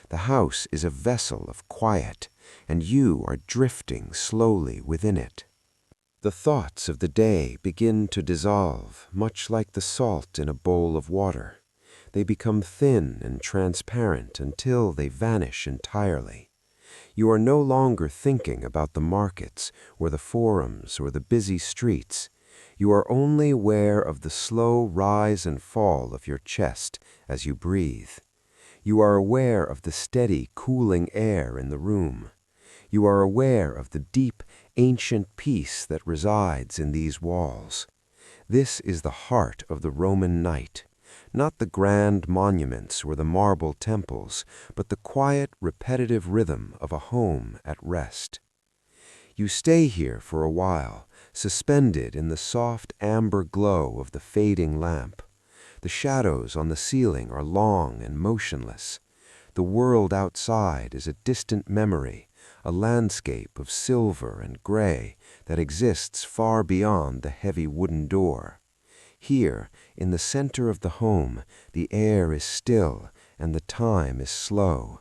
A: The house is a vessel of quiet, and you are drifting slowly within it. The thoughts of the day begin to dissolve, much like the salt in a bowl of water. They become thin and transparent until they vanish entirely. You are no longer thinking about the markets or the forums or the busy streets. You are only aware of the slow rise and fall of your chest as you breathe. You are aware of the steady, cooling air in the room. You are aware of the deep, ancient peace that resides in these walls. This is the heart of the Roman night, not the grand monuments or the marble temples, but the quiet, repetitive rhythm of a home at rest. You stay here for a while, suspended in the soft amber glow of the fading lamp. The shadows on the ceiling are long and motionless. The world outside is a distant memory, a landscape of silver and gray that exists far beyond the heavy wooden door. Here, in the center of the home, the air is still and the time is slow.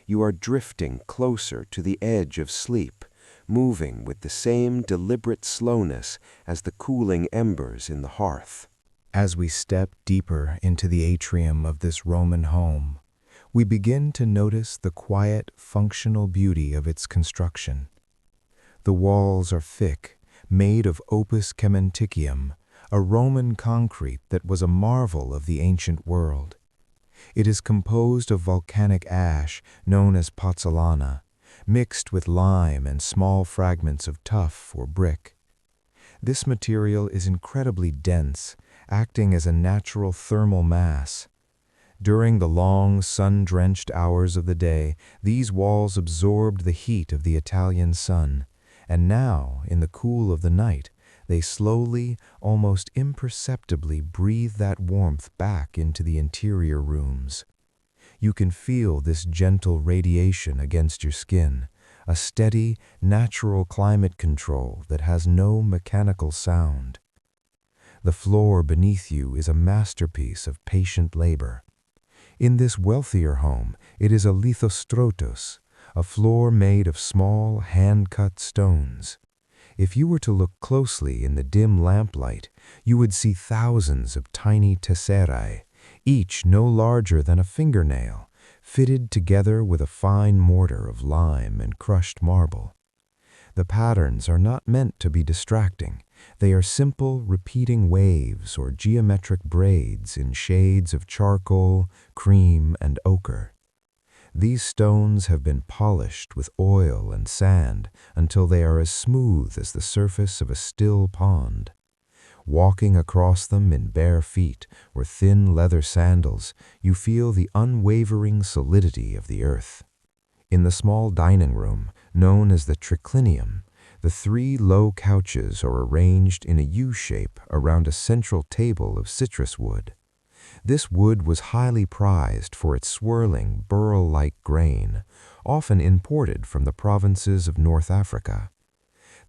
A: You are drifting closer to the edge of sleep, moving with the same deliberate slowness as the cooling embers in the hearth.
B: As we step deeper into the atrium of this Roman home, we begin to notice the quiet, functional beauty of its construction. The walls are thick, made of opus cementicium, a Roman concrete that was a marvel of the ancient world. It is composed of volcanic ash, known as pozzolana, mixed with lime and small fragments of tuff or brick. This material is incredibly dense, acting as a natural thermal mass. During the long, sun-drenched hours of the day, these walls absorbed the heat of the Italian sun, and now, in the cool of the night, they slowly, almost imperceptibly breathe that warmth back into the interior rooms. You can feel this gentle radiation against your skin, a steady, natural climate control that has no mechanical sound. The floor beneath you is a masterpiece of patient labor. In this wealthier home, it is a lithostrotos, a floor made of small, hand-cut stones. If you were to look closely in the dim lamplight, you would see thousands of tiny tesserae, each no larger than a fingernail, fitted together with a fine mortar of lime and crushed marble. The patterns are not meant to be distracting. They are simple, repeating waves or geometric braids in shades of charcoal, cream, and ochre. These stones have been polished with oil and sand until they are as smooth as the surface of a still pond. Walking across them in bare feet or thin leather sandals, you feel the unwavering solidity of the earth. In the small dining room, known as the triclinium, the 3 low couches are arranged in a U-shape around a central table of citrus wood. This wood was highly prized for its swirling, burl-like grain, often imported from the provinces of North Africa.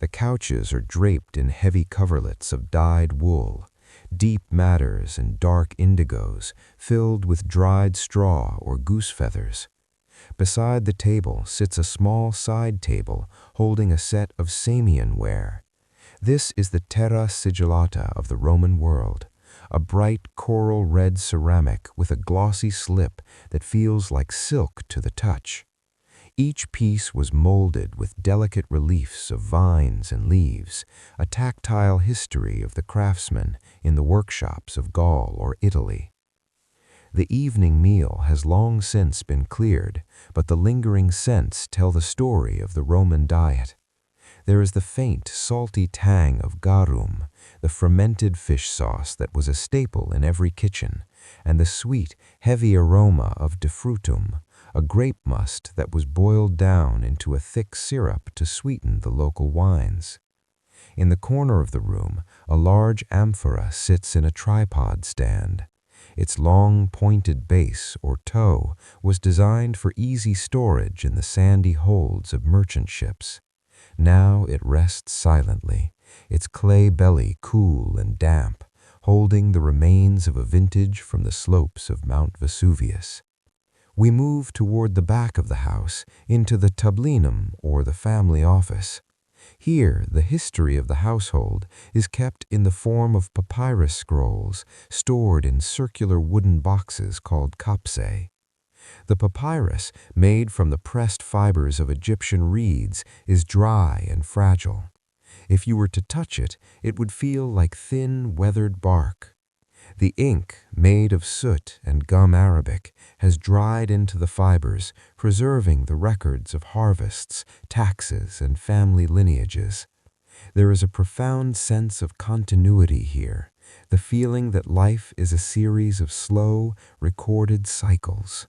B: The couches are draped in heavy coverlets of dyed wool, deep matters and dark indigos filled with dried straw or goose feathers. Beside the table sits a small side table holding a set of Samian ware. This is the terra sigillata of the Roman world, a bright coral red ceramic with a glossy slip that feels like silk to the touch. Each piece was molded with delicate reliefs of vines and leaves, a tactile history of the craftsman in the workshops of Gaul or Italy. The evening meal has long since been cleared, but the lingering scents tell the story of the Roman diet. There is the faint, salty tang of garum, the fermented fish sauce that was a staple in every kitchen, and the sweet, heavy aroma of defrutum, a grape must that was boiled down into a thick syrup to sweeten the local wines. In the corner of the room, a large amphora sits in a tripod stand. Its long, pointed base, or toe, was designed for easy storage in the sandy holds of merchant ships. Now it rests silently, its clay belly cool and damp, holding the remains of a vintage from the slopes of Mount Vesuvius. We move toward the back of the house, into the tablinum, or the family office. Here, the history of the household is kept in the form of papyrus scrolls stored in circular wooden boxes called kapse. The papyrus, made from the pressed fibers of Egyptian reeds, is dry and fragile. If you were to touch it, it would feel like thin, weathered bark. The ink, made of soot and gum arabic, has dried into the fibers, preserving the records of harvests, taxes, and family lineages. There is a profound sense of continuity here, the feeling that life is a series of slow, recorded cycles.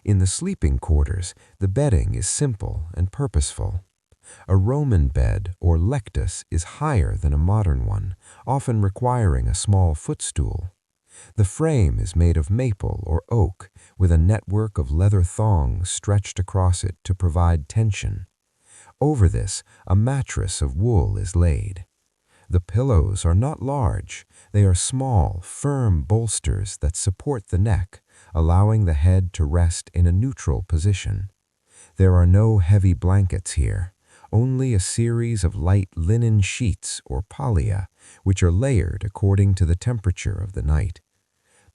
B: In the sleeping quarters, the bedding is simple and purposeful. A Roman bed, or lectus, is higher than a modern one, often requiring a small footstool. The frame is made of maple or oak, with a network of leather thongs stretched across it to provide tension. Over this, a mattress of wool is laid. The pillows are not large. They are small, firm bolsters that support the neck, allowing the head to rest in a neutral position. There are no heavy blankets here, only a series of light linen sheets or pallia, which are layered according to the temperature of the night.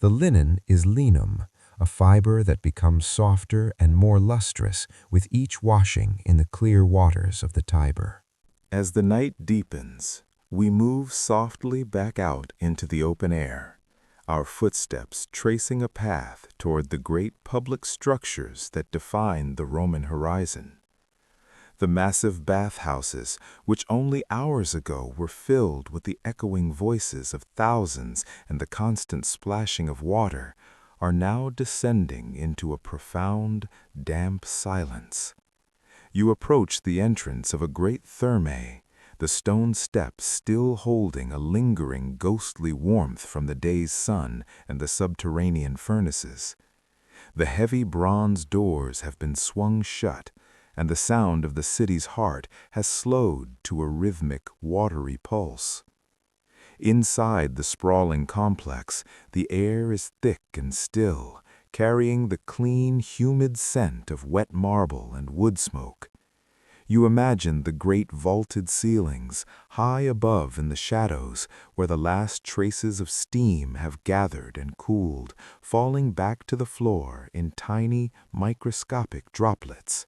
B: The linen is linum, a fiber that becomes softer and more lustrous with each washing in the clear waters of the Tiber.
C: As the night deepens, we move softly back out into the open air, our footsteps tracing a path toward the great public structures that define the Roman horizon. The massive bathhouses, which only hours ago were filled with the echoing voices of thousands and the constant splashing of water, are now descending into a profound, damp silence. You approach the entrance of a great thermae, the stone steps still holding a lingering ghostly warmth from the day's sun and the subterranean furnaces. The heavy bronze doors have been swung shut, and the sound of the city's heart has slowed to a rhythmic, watery pulse. Inside the sprawling complex, the air is thick and still, carrying the clean, humid scent of wet marble and wood smoke. You imagine the great vaulted ceilings, high above in the shadows, where the last traces of steam have gathered and cooled, falling back to the floor in tiny, microscopic droplets.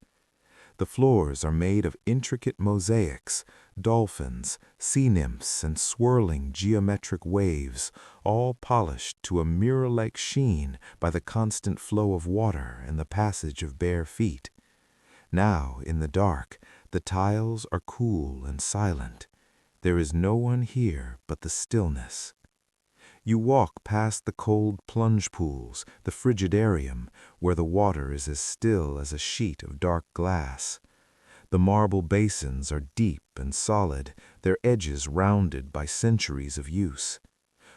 B: The floors are made of intricate mosaics, dolphins, sea nymphs, and swirling geometric waves, all polished to a mirror-like sheen by the constant flow of water and the passage of bare feet. Now, in the dark, the tiles are cool and silent. There is no one here but the stillness. You walk past the cold plunge pools, the frigidarium, where the water is as still as a sheet of dark glass. The marble basins are deep and solid, their edges rounded by centuries of use.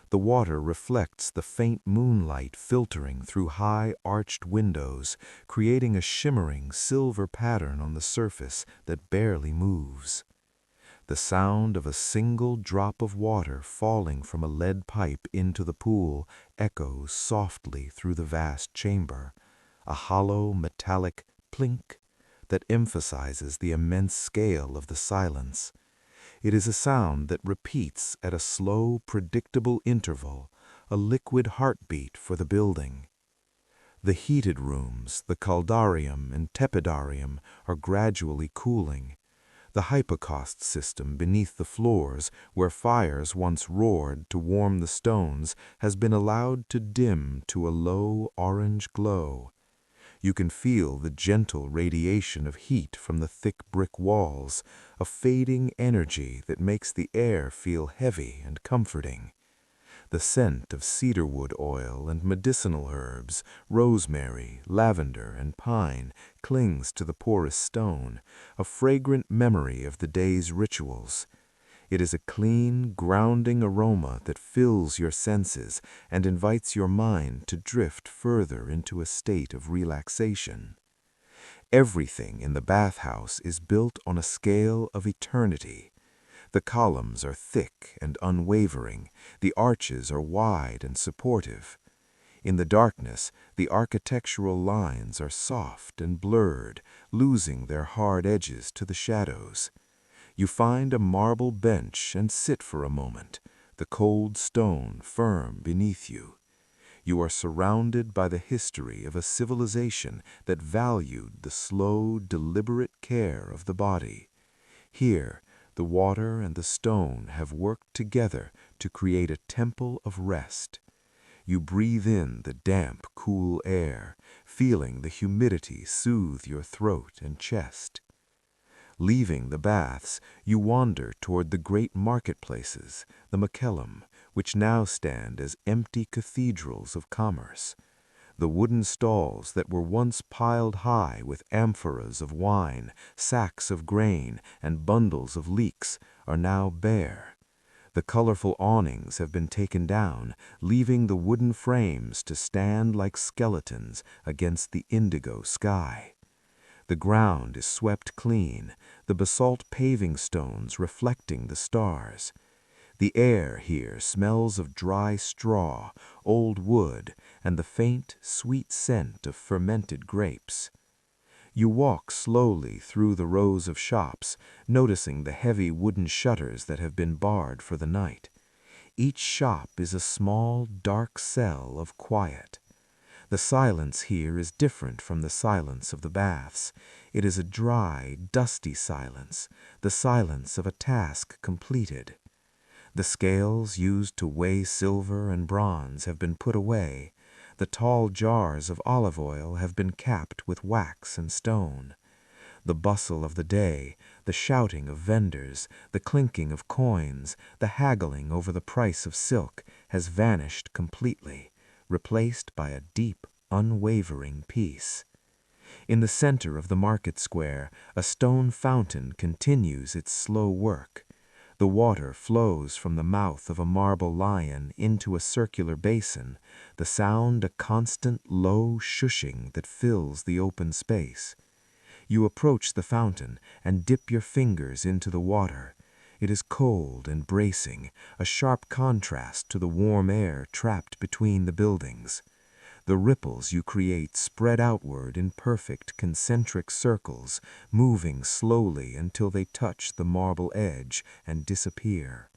B: The water reflects the faint moonlight filtering through high arched windows, creating a shimmering silver pattern on the surface that barely moves. The sound of a single drop of water falling from a lead pipe into the pool echoes softly through the vast chamber, a hollow metallic plink that emphasizes the immense scale of the silence. It is a sound that repeats at a slow, predictable interval, a liquid heartbeat for the building. The heated rooms, the caldarium and tepidarium, are gradually cooling. The hypocaust system beneath the floors, where fires once roared to warm the stones, has been allowed to dim to a low orange glow. You can feel the gentle radiation of heat from the thick brick walls, a fading energy that makes the air feel heavy and comforting. The scent of cedarwood oil and medicinal herbs, rosemary, lavender, and pine clings to the porous stone, a fragrant memory of the day's rituals. It is a clean, grounding aroma that fills your senses and invites your mind to drift further into a state of relaxation. Everything in the bathhouse is built on a scale of eternity. The columns are thick and unwavering, the arches are wide and supportive. In the darkness, the architectural lines are soft and blurred, losing their hard edges to the shadows. You find a marble bench and sit for a moment, the cold stone firm beneath you. You are surrounded by the history of a civilization that valued the slow, deliberate care of the body. Here, the water and the stone have worked together to create a temple of rest. You breathe in the damp, cool air, feeling the humidity soothe your throat and chest. Leaving the baths, you wander toward the great marketplaces, the Macellum, which now stand as empty cathedrals of commerce. The wooden stalls that were once piled high with amphoras of wine, sacks of grain, and bundles of leeks are now bare. The colorful awnings have been taken down, leaving the wooden frames to stand like skeletons against the indigo sky. The ground is swept clean, the basalt paving stones reflecting the stars. The air here smells of dry straw, old wood, and the faint, sweet scent of fermented grapes. You walk slowly through the rows of shops, noticing the heavy wooden shutters that have been barred for the night. Each shop is a small, dark cell of quiet. The silence here is different from the silence of the baths. It is a dry, dusty silence, the silence of a task completed. The scales used to weigh silver and bronze have been put away. The tall jars of olive oil have been capped with wax and stone. The bustle of the day, the shouting of vendors, the clinking of coins, the haggling over the price of silk has vanished completely, replaced by a deep, unwavering peace. In the center of the market square, a stone fountain continues its slow work. The water flows from the mouth of a marble lion into a circular basin, the sound a constant low shushing that fills the open space. You approach the fountain and dip your fingers into the water. It is cold and bracing, a sharp contrast to the warm air trapped between the buildings. The ripples you create spread outward in perfect concentric circles, moving slowly until they touch the marble edge and disappear.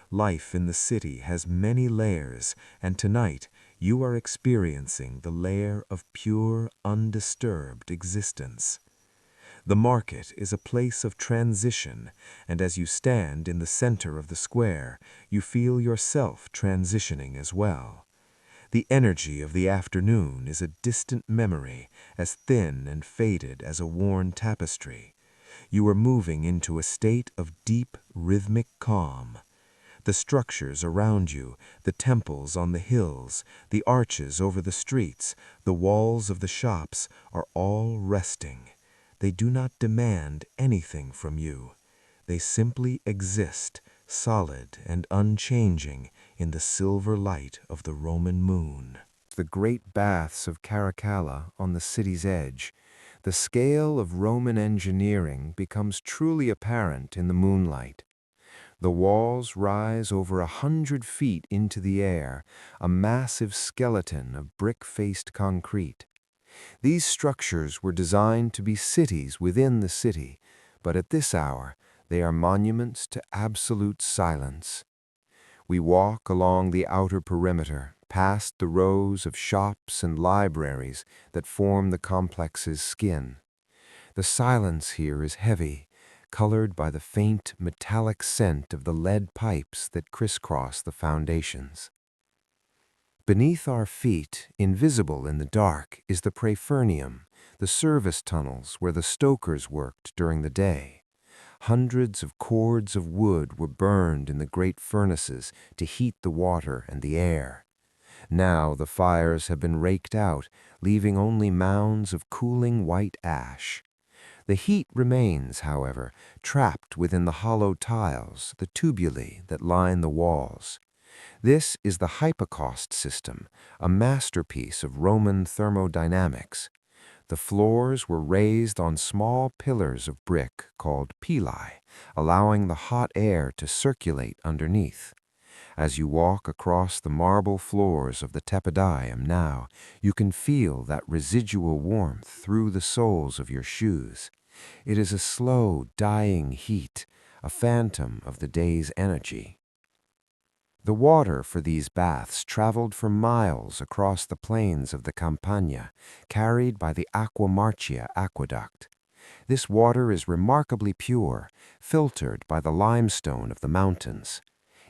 B: Life in the city has many layers, and tonight you are experiencing the layer of pure, undisturbed existence.
C: The market is a place of transition, and as you stand in the center of the square, you feel yourself transitioning as well. The energy of the afternoon is a distant memory, as thin and faded as a worn tapestry. You are moving into a state of deep, rhythmic calm. The structures around you, the temples on the hills, the arches over the streets, the walls of the shops, are all resting. They do not demand anything from you. They simply exist, solid and unchanging, in the silver light of the Roman moon.
B: The great baths of Caracalla on the city's edge, the scale of Roman engineering becomes truly apparent in the moonlight. The walls rise over 100 feet into the air, a massive skeleton of brick-faced concrete. These structures were designed to be cities within the city, but at this hour they are monuments to absolute silence. We walk along the outer perimeter, past the rows of shops and libraries that form the complex's skin. The silence here is heavy, colored by the faint metallic scent of the lead pipes that crisscross the foundations. Beneath our feet, invisible in the dark, is the Praefurnium, the service tunnels where the stokers worked during the day. Hundreds of cords of wood were burned in the great furnaces to heat the water and the air. Now the fires have been raked out, leaving only mounds of cooling white ash. The heat remains, however, trapped within the hollow tiles, the tubuli that line the walls. This is the hypocaust system, a masterpiece of Roman thermodynamics. The floors were raised on small pillars of brick called pilae, allowing the hot air to circulate underneath. As you walk across the marble floors of the tepidarium now, you can feel that residual warmth through the soles of your shoes. It is a slow, dying heat, a phantom of the day's energy. The water for these baths traveled for miles across the plains of the Campagna, carried by the Aqua Marcia aqueduct. This water is remarkably pure, filtered by the limestone of the mountains.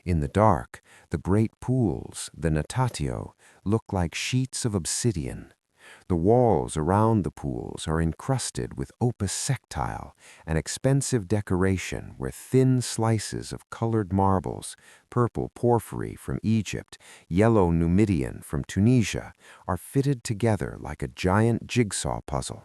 B: In the dark, the great pools, the natatio, look like sheets of obsidian. The walls around the pools are encrusted with opus sectile, an expensive decoration where thin slices of colored marbles, purple porphyry from Egypt, yellow Numidian from Tunisia, are fitted together like a giant jigsaw puzzle.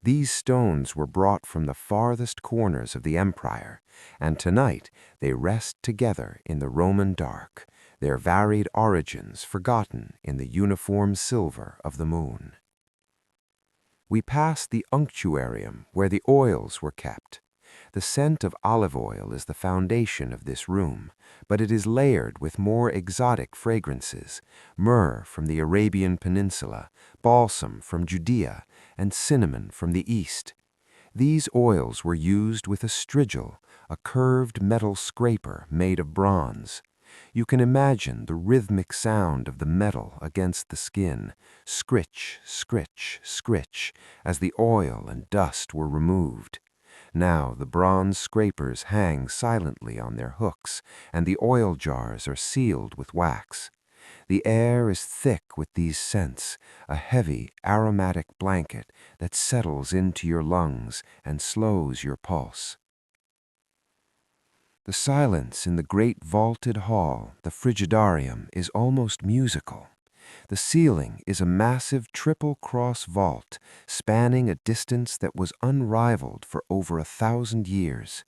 B: These stones were brought from the farthest corners of the empire, and tonight they rest together in the Roman dark, their varied origins forgotten in the uniform silver of the moon. We pass the unctuarium where the oils were kept. The scent of olive oil is the foundation of this room, but it is layered with more exotic fragrances: myrrh from the Arabian Peninsula, balsam from Judea, and cinnamon from the east. These oils were used with a strigil, a curved metal scraper made of bronze. You can imagine the rhythmic sound of the metal against the skin, scritch, scritch, scritch, as the oil and dust were removed. Now the bronze scrapers hang silently on their hooks, and the oil jars are sealed with wax. The air is thick with these scents, a heavy, aromatic blanket that settles into your lungs and slows your pulse. The silence in the great vaulted hall, the frigidarium, is almost musical. The ceiling is a massive triple-cross vault, spanning a distance that was unrivaled for over 1,000 years.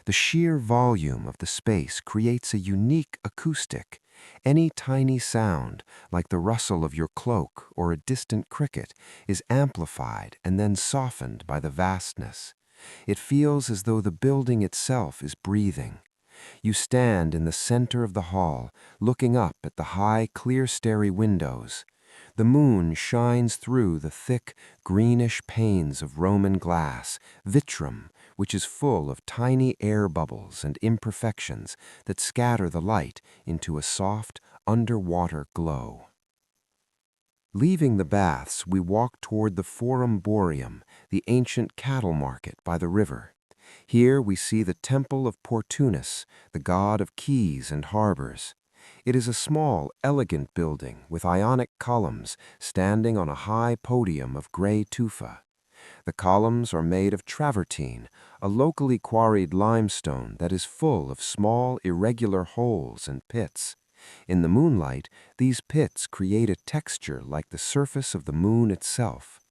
B: The sheer volume of the space creates a unique acoustic. Any tiny sound, like the rustle of your cloak or a distant cricket, is amplified and then softened by the vastness. It feels as though the building itself is breathing. You stand in the center of the hall, looking up at the high, clear-starry windows. The moon shines through the thick, greenish panes of Roman glass, vitrum, which is full of tiny air bubbles and imperfections that scatter the light into a soft, underwater glow.
A: Leaving the baths, we walk toward the Forum Boreum, the ancient cattle market by the river. Here we see the Temple of Portunus, the god of keys and harbors. It is a small, elegant building with Ionic columns standing on a high podium of gray tufa. The columns are made of travertine, a locally quarried limestone that is full of small, irregular holes and pits. In the moonlight, these pits create a texture like the surface of the moon itself.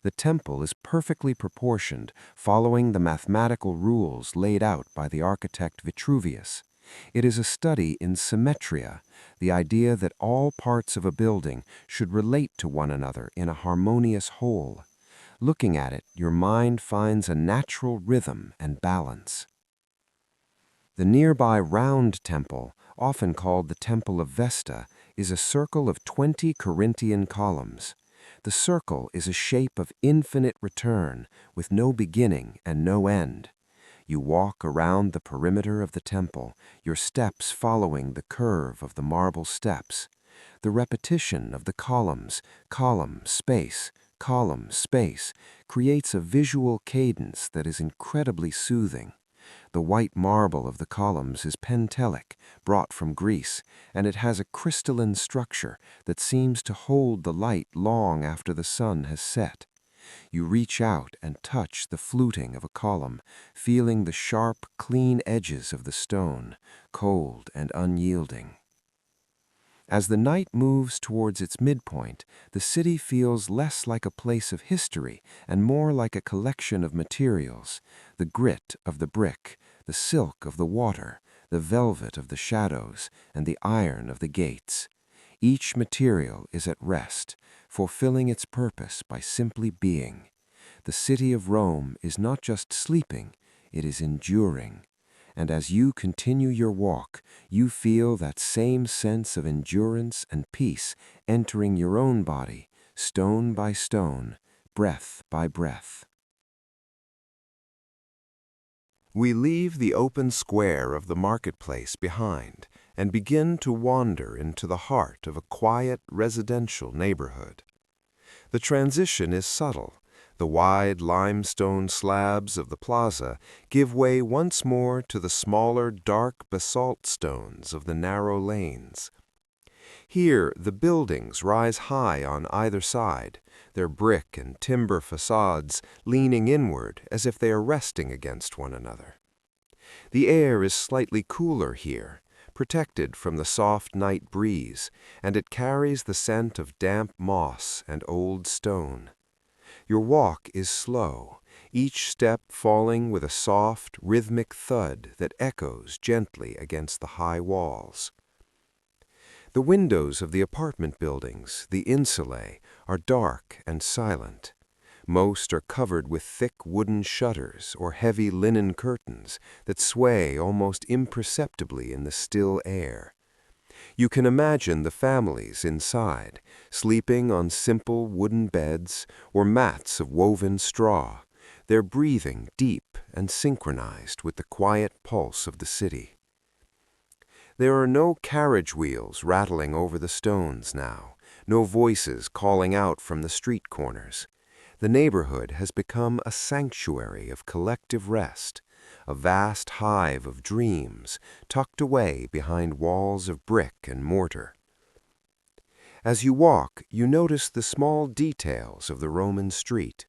A: The temple is perfectly proportioned, following the mathematical rules laid out by the architect Vitruvius. It is a study in symmetria, the idea that all parts of a building should relate to one another in a harmonious whole. Looking at it, your mind finds a natural rhythm and balance. The nearby round temple, often called the Temple of Vesta, is a circle of 20 Corinthian columns. The circle is a shape of infinite return, with no beginning and no end. You walk around the perimeter of the temple, your steps following the curve of the marble steps. The repetition of the columns, column, space, creates a visual cadence that is incredibly soothing. The white marble of the columns is pentelic, brought from Greece, and it has a crystalline structure that seems to hold the light long after the sun has set. You reach out and touch the fluting of a column, feeling the sharp, clean edges of the stone, cold and unyielding. As the night moves towards its midpoint, the city feels less like a place of history and more like a collection of materials: the grit of the brick, the silk of the water, the velvet of the shadows, and the iron of the gates. Each material is at rest, fulfilling its purpose by simply being. The city of Rome is not just sleeping, it is enduring. And as you continue your walk, you feel that same sense of endurance and peace entering your own body, stone by stone, breath by breath. We leave the open square of the marketplace behind and begin to wander into the heart of a quiet residential neighborhood. The transition is subtle. The wide limestone slabs of the plaza give way once more to the smaller, dark basalt stones of the narrow lanes. Here, the buildings rise high on either side, their brick and timber facades leaning inward as if they are resting against one another. The air is slightly cooler here, protected from the soft night breeze, and it carries the scent of damp moss and old stone. Your walk is slow, each step falling with a soft, rhythmic thud that echoes gently against the high walls. The windows of the apartment buildings, the insulae, are dark and silent. Most are covered with thick wooden shutters or heavy linen curtains that sway almost imperceptibly in the still air. You can imagine the families inside, sleeping on simple wooden beds or mats of woven straw, their breathing deep and synchronized with the quiet pulse of the city. There are no carriage wheels rattling over the stones now, no voices calling out from the street corners. The neighborhood has become a sanctuary of collective rest, a vast hive of dreams tucked away behind walls of brick and mortar. As you walk, you notice the small details of the Roman street.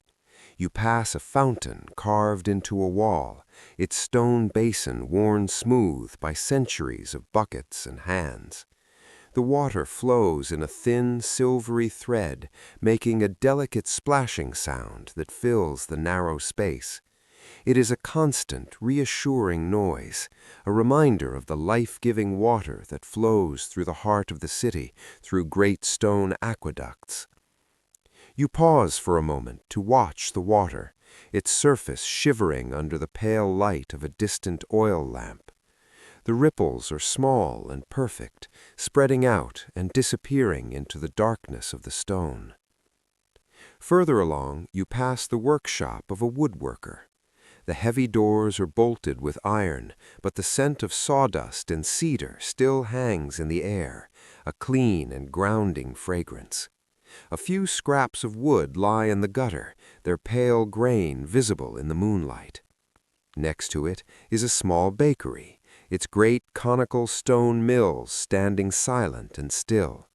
A: You pass a fountain carved into a wall, its stone basin worn smooth by centuries of buckets and hands. The water flows in a thin, silvery thread, making a delicate splashing sound that fills the narrow space. It is a constant, reassuring noise, a reminder of the life-giving water that flows through the heart of the city through great stone aqueducts. You pause for a moment to watch the water, its surface shivering under the pale light of a distant oil lamp. The ripples are small and perfect, spreading out and disappearing into the darkness of the stone. Further along, you pass the workshop of a woodworker. The heavy doors are bolted with iron, but the scent of sawdust and cedar still hangs in the air, a clean and grounding fragrance. A few scraps of wood lie in the gutter, their pale grain visible in the moonlight. Next to it is a small bakery, its great conical stone mills standing silent and still.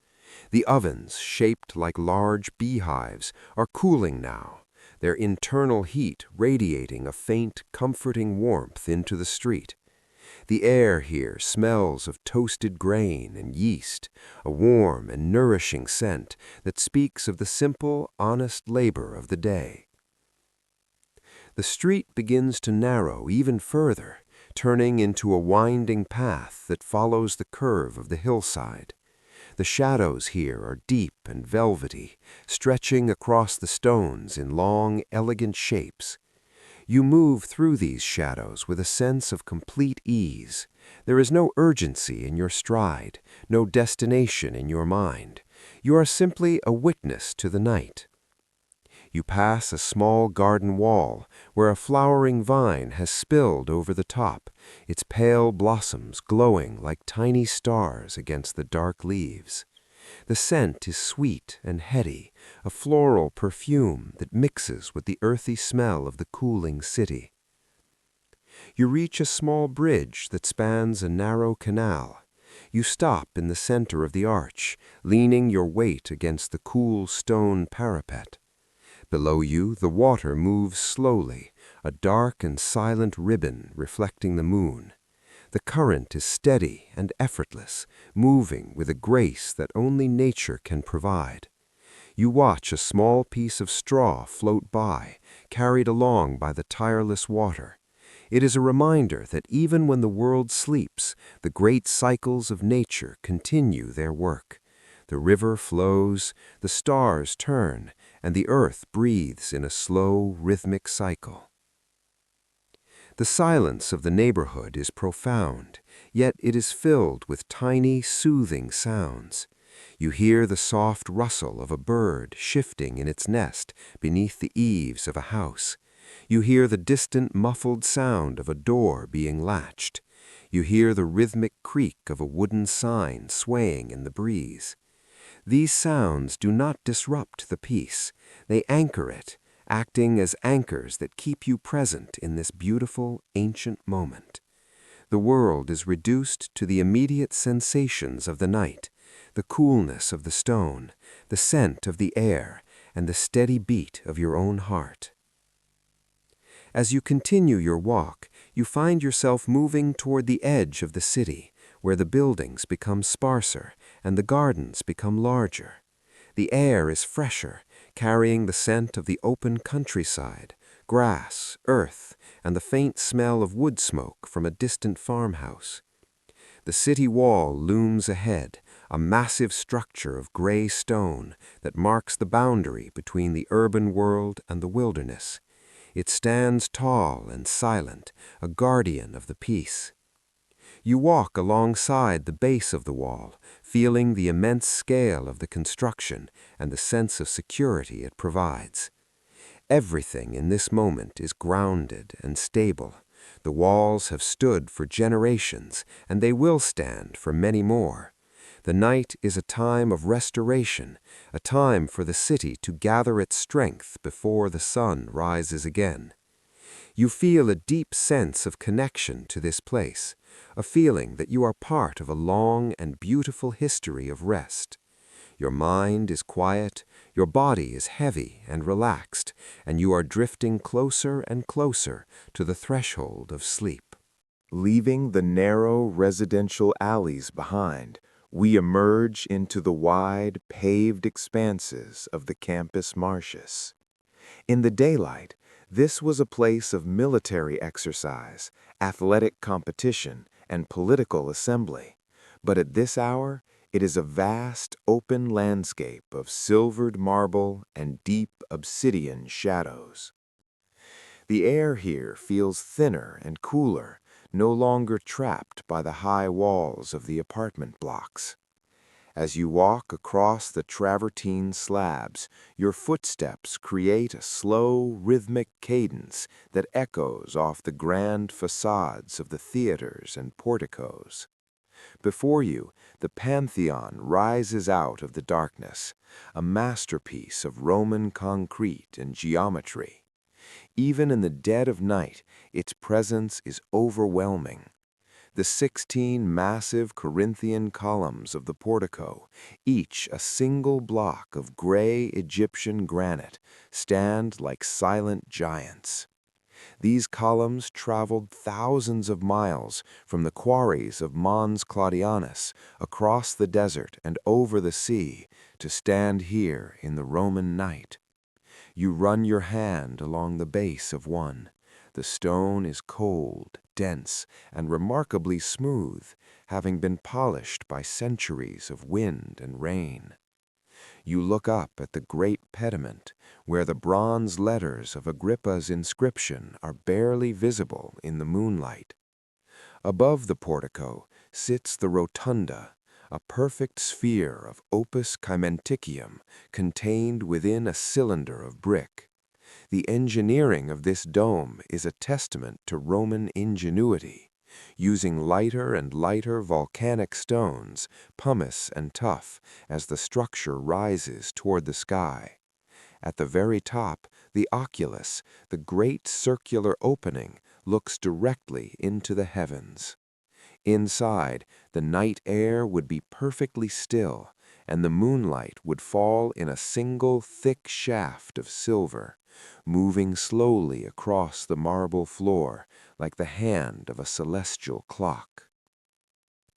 A: The ovens, shaped like large beehives, are cooling now, their internal heat radiating a faint, comforting warmth into the street. The air here smells of toasted grain and yeast, a warm and nourishing scent that speaks of the simple, honest labor of the day. The street begins to narrow even further, turning into a winding path that follows the curve of the hillside. The shadows here are deep and velvety, stretching across the stones in long, elegant shapes. You move through these shadows with a sense of complete ease. There is no urgency in your stride, no destination in your mind. You are simply a witness to the night. You pass a small garden wall where a flowering vine has spilled over the top, its pale blossoms glowing like tiny stars against the dark leaves. The scent is sweet and heady, a floral perfume that mixes with the earthy smell of the cooling city. You reach a small bridge that spans a narrow canal. You stop in the center of the arch, leaning your weight against the cool stone parapet. Below you, the water moves slowly, a dark and silent ribbon reflecting the moon. The current is steady and effortless, moving with a grace that only nature can provide. You watch a small piece of straw float by, carried along by the tireless water. It is a reminder that even when the world sleeps, the great cycles of nature continue their work. The river flows, the stars turn, and the earth breathes in a slow, rhythmic cycle. The silence of the neighborhood is profound, yet it is filled with tiny, soothing sounds. You hear the soft rustle of a bird shifting in its nest beneath the eaves of a house. You hear the distant, muffled sound of a door being latched. You hear the rhythmic creak of a wooden sign swaying in the breeze. These sounds do not disrupt the peace. They anchor it, acting as anchors that keep you present in this beautiful, ancient moment. The world is reduced to the immediate sensations of the night, the coolness of the stone, the scent of the air, and the steady beat of your own heart. As you continue your walk, you find yourself moving toward the edge of the city, where the buildings become sparser and the gardens become larger. The air is fresher, carrying the scent of the open countryside, grass, earth, and the faint smell of wood smoke from a distant farmhouse. The city wall looms ahead, a massive structure of gray stone that marks the boundary between the urban world and the wilderness. It stands tall and silent, a guardian of the peace. You walk alongside the base of the wall, feeling the immense scale of the construction and the sense of security it provides. Everything in this moment is grounded and stable. The walls have stood for generations, and they will stand for many more. The night is a time of restoration, a time for the city to gather its strength before the sun rises again. You feel a deep sense of connection to this place, a feeling that you are part of a long and beautiful history of rest. Your mind is quiet, your body is heavy and relaxed, and you are drifting closer and closer to the threshold of sleep.
B: Leaving the narrow residential alleys behind, we emerge into the wide, paved expanses of the campus marshes. In the daylight, this was a place of military exercise, athletic competition, and political assembly. But at this hour, it is a vast, open landscape of silvered marble and deep obsidian shadows. The air here feels thinner and cooler, no longer trapped by the high walls of the apartment blocks. As you walk across the travertine slabs, your footsteps create a slow, rhythmic cadence that echoes off the grand facades of the theaters and porticos.
C: Before you, the Pantheon rises out of the darkness, a masterpiece of Roman concrete and geometry. Even in the dead of night, its presence is overwhelming. The 16 massive Corinthian columns of the portico, each a single block of gray Egyptian granite, stand like silent giants. These columns traveled thousands of miles from the quarries of Mons Claudianus across the desert and over the sea to stand here in the Roman night. You run your hand along the base of one. The stone is cold, dense, and remarkably smooth, having been polished by centuries of wind and rain. You look up at the great pediment, where the bronze letters of Agrippa's inscription are barely visible in the moonlight. Above the portico sits the rotunda, a perfect sphere of opus caementicum contained within a cylinder of brick. The engineering of this dome is a testament to Roman ingenuity, using lighter and lighter volcanic stones, pumice and tuff, as the structure rises toward the sky. At the very top, the oculus, the great circular opening, looks directly into the heavens. Inside, the night air would be perfectly still, and the moonlight would fall in a single thick shaft of silver, moving slowly across the marble floor like the hand of a celestial clock.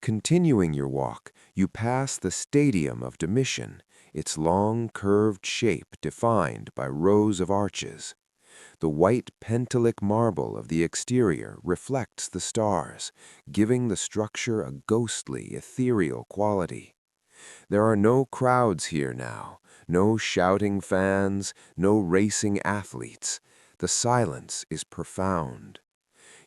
C: Continuing your walk, you pass the Stadium of Domitian, its long curved shape defined by rows of arches. The white pentelic marble of the exterior reflects the stars, giving the structure a ghostly, ethereal quality. There are no crowds here now, no shouting fans, no racing athletes. The silence is profound.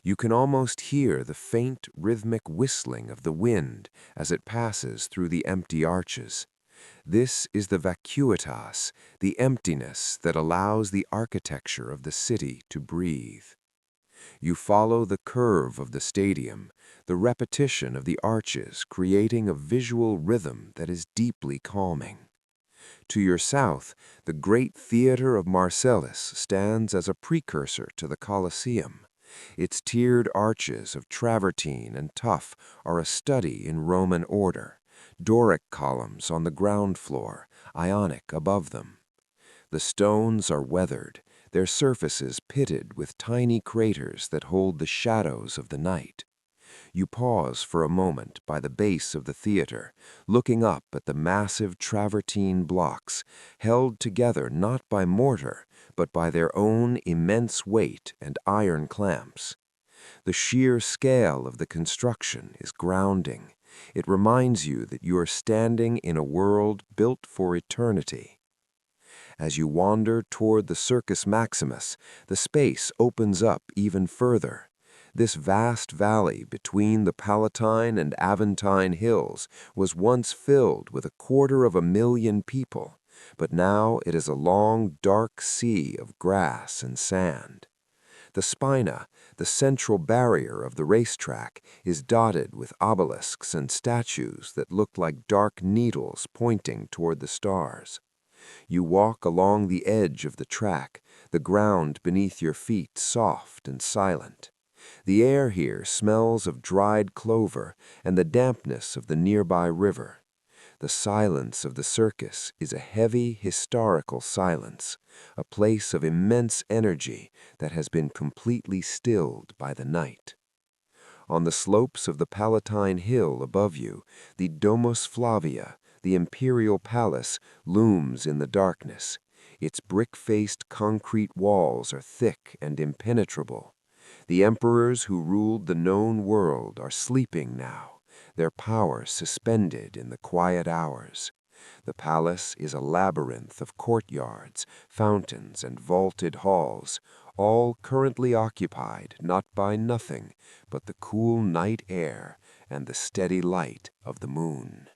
C: You can almost hear the faint, rhythmic whistling of the wind as it passes through the empty arches. This is the vacuitas, the emptiness that allows the architecture of the city to breathe. You follow the curve of the stadium, the repetition of the arches creating a visual rhythm that is deeply calming. To your south, the great theater of Marcellus stands as a precursor to the Colosseum. Its tiered arches of travertine and tuff are a study in Roman order, Doric columns on the ground floor, Ionic above them. The stones are weathered, their surfaces pitted with tiny craters that hold the shadows of the night. You pause for a moment by the base of the theater, looking up at the massive travertine blocks, held together not by mortar, but by their own immense weight and iron clamps. The sheer scale of the construction is grounding. It reminds you that you are standing in a world built for eternity. As you wander toward the Circus Maximus, the space opens up even further. This vast valley between the Palatine and Aventine hills was once filled with 250,000 people, but now it is a long, dark sea of grass and sand. The spina, the central barrier of the racetrack, is dotted with obelisks and statues that look like dark needles pointing toward the stars. You walk along the edge of the track, the ground beneath your feet soft and silent. The air here smells of dried clover and the dampness of the nearby river. The silence of the circus is a heavy, historical silence, a place of immense energy that has been completely stilled by the night. On the slopes of the Palatine Hill above you, the Domus Flavia, the imperial palace, looms in the darkness. Its brick-faced concrete walls are thick and impenetrable. The emperors who ruled the known world are sleeping now, their power suspended in the quiet hours. The palace is a labyrinth of courtyards, fountains, and vaulted halls, all currently occupied not by nothing but the cool night air and the steady light of the moon.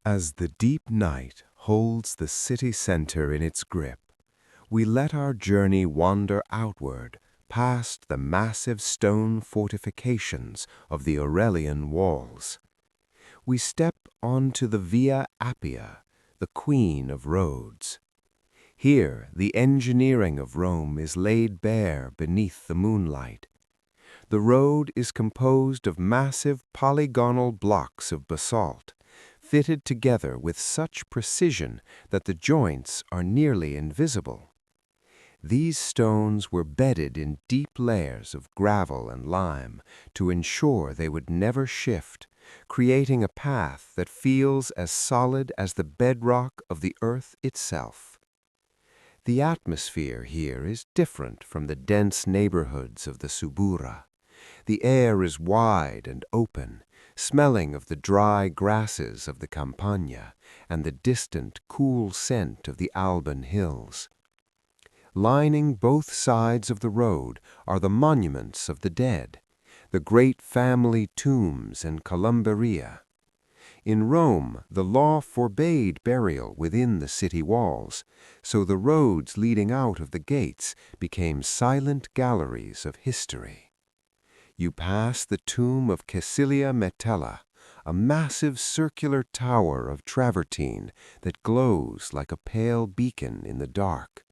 B: As the deep night holds the city center in its grip, we let our journey wander outward past the massive stone fortifications of the Aurelian walls. we step onto the Via Appia, the queen of roads. Here, the engineering of Rome is laid bare beneath the moonlight. The road is composed of massive polygonal blocks of basalt, fitted together with such precision that the joints are nearly invisible. These stones were bedded in deep layers of gravel and lime to ensure they would never shift, creating a path that feels as solid as the bedrock of the earth itself. The atmosphere here is different from the dense neighborhoods of the Subura. The air is wide and open, smelling of the dry grasses of the Campagna and the distant, cool scent of the Alban hills. Lining both sides of the road are the monuments of the dead, the great family tombs and columbaria. In Rome, the law forbade burial within the city walls, so the roads leading out of the gates became silent galleries of history. You pass the tomb of Caecilia Metella, a massive circular tower of travertine that glows like a pale beacon in the dark.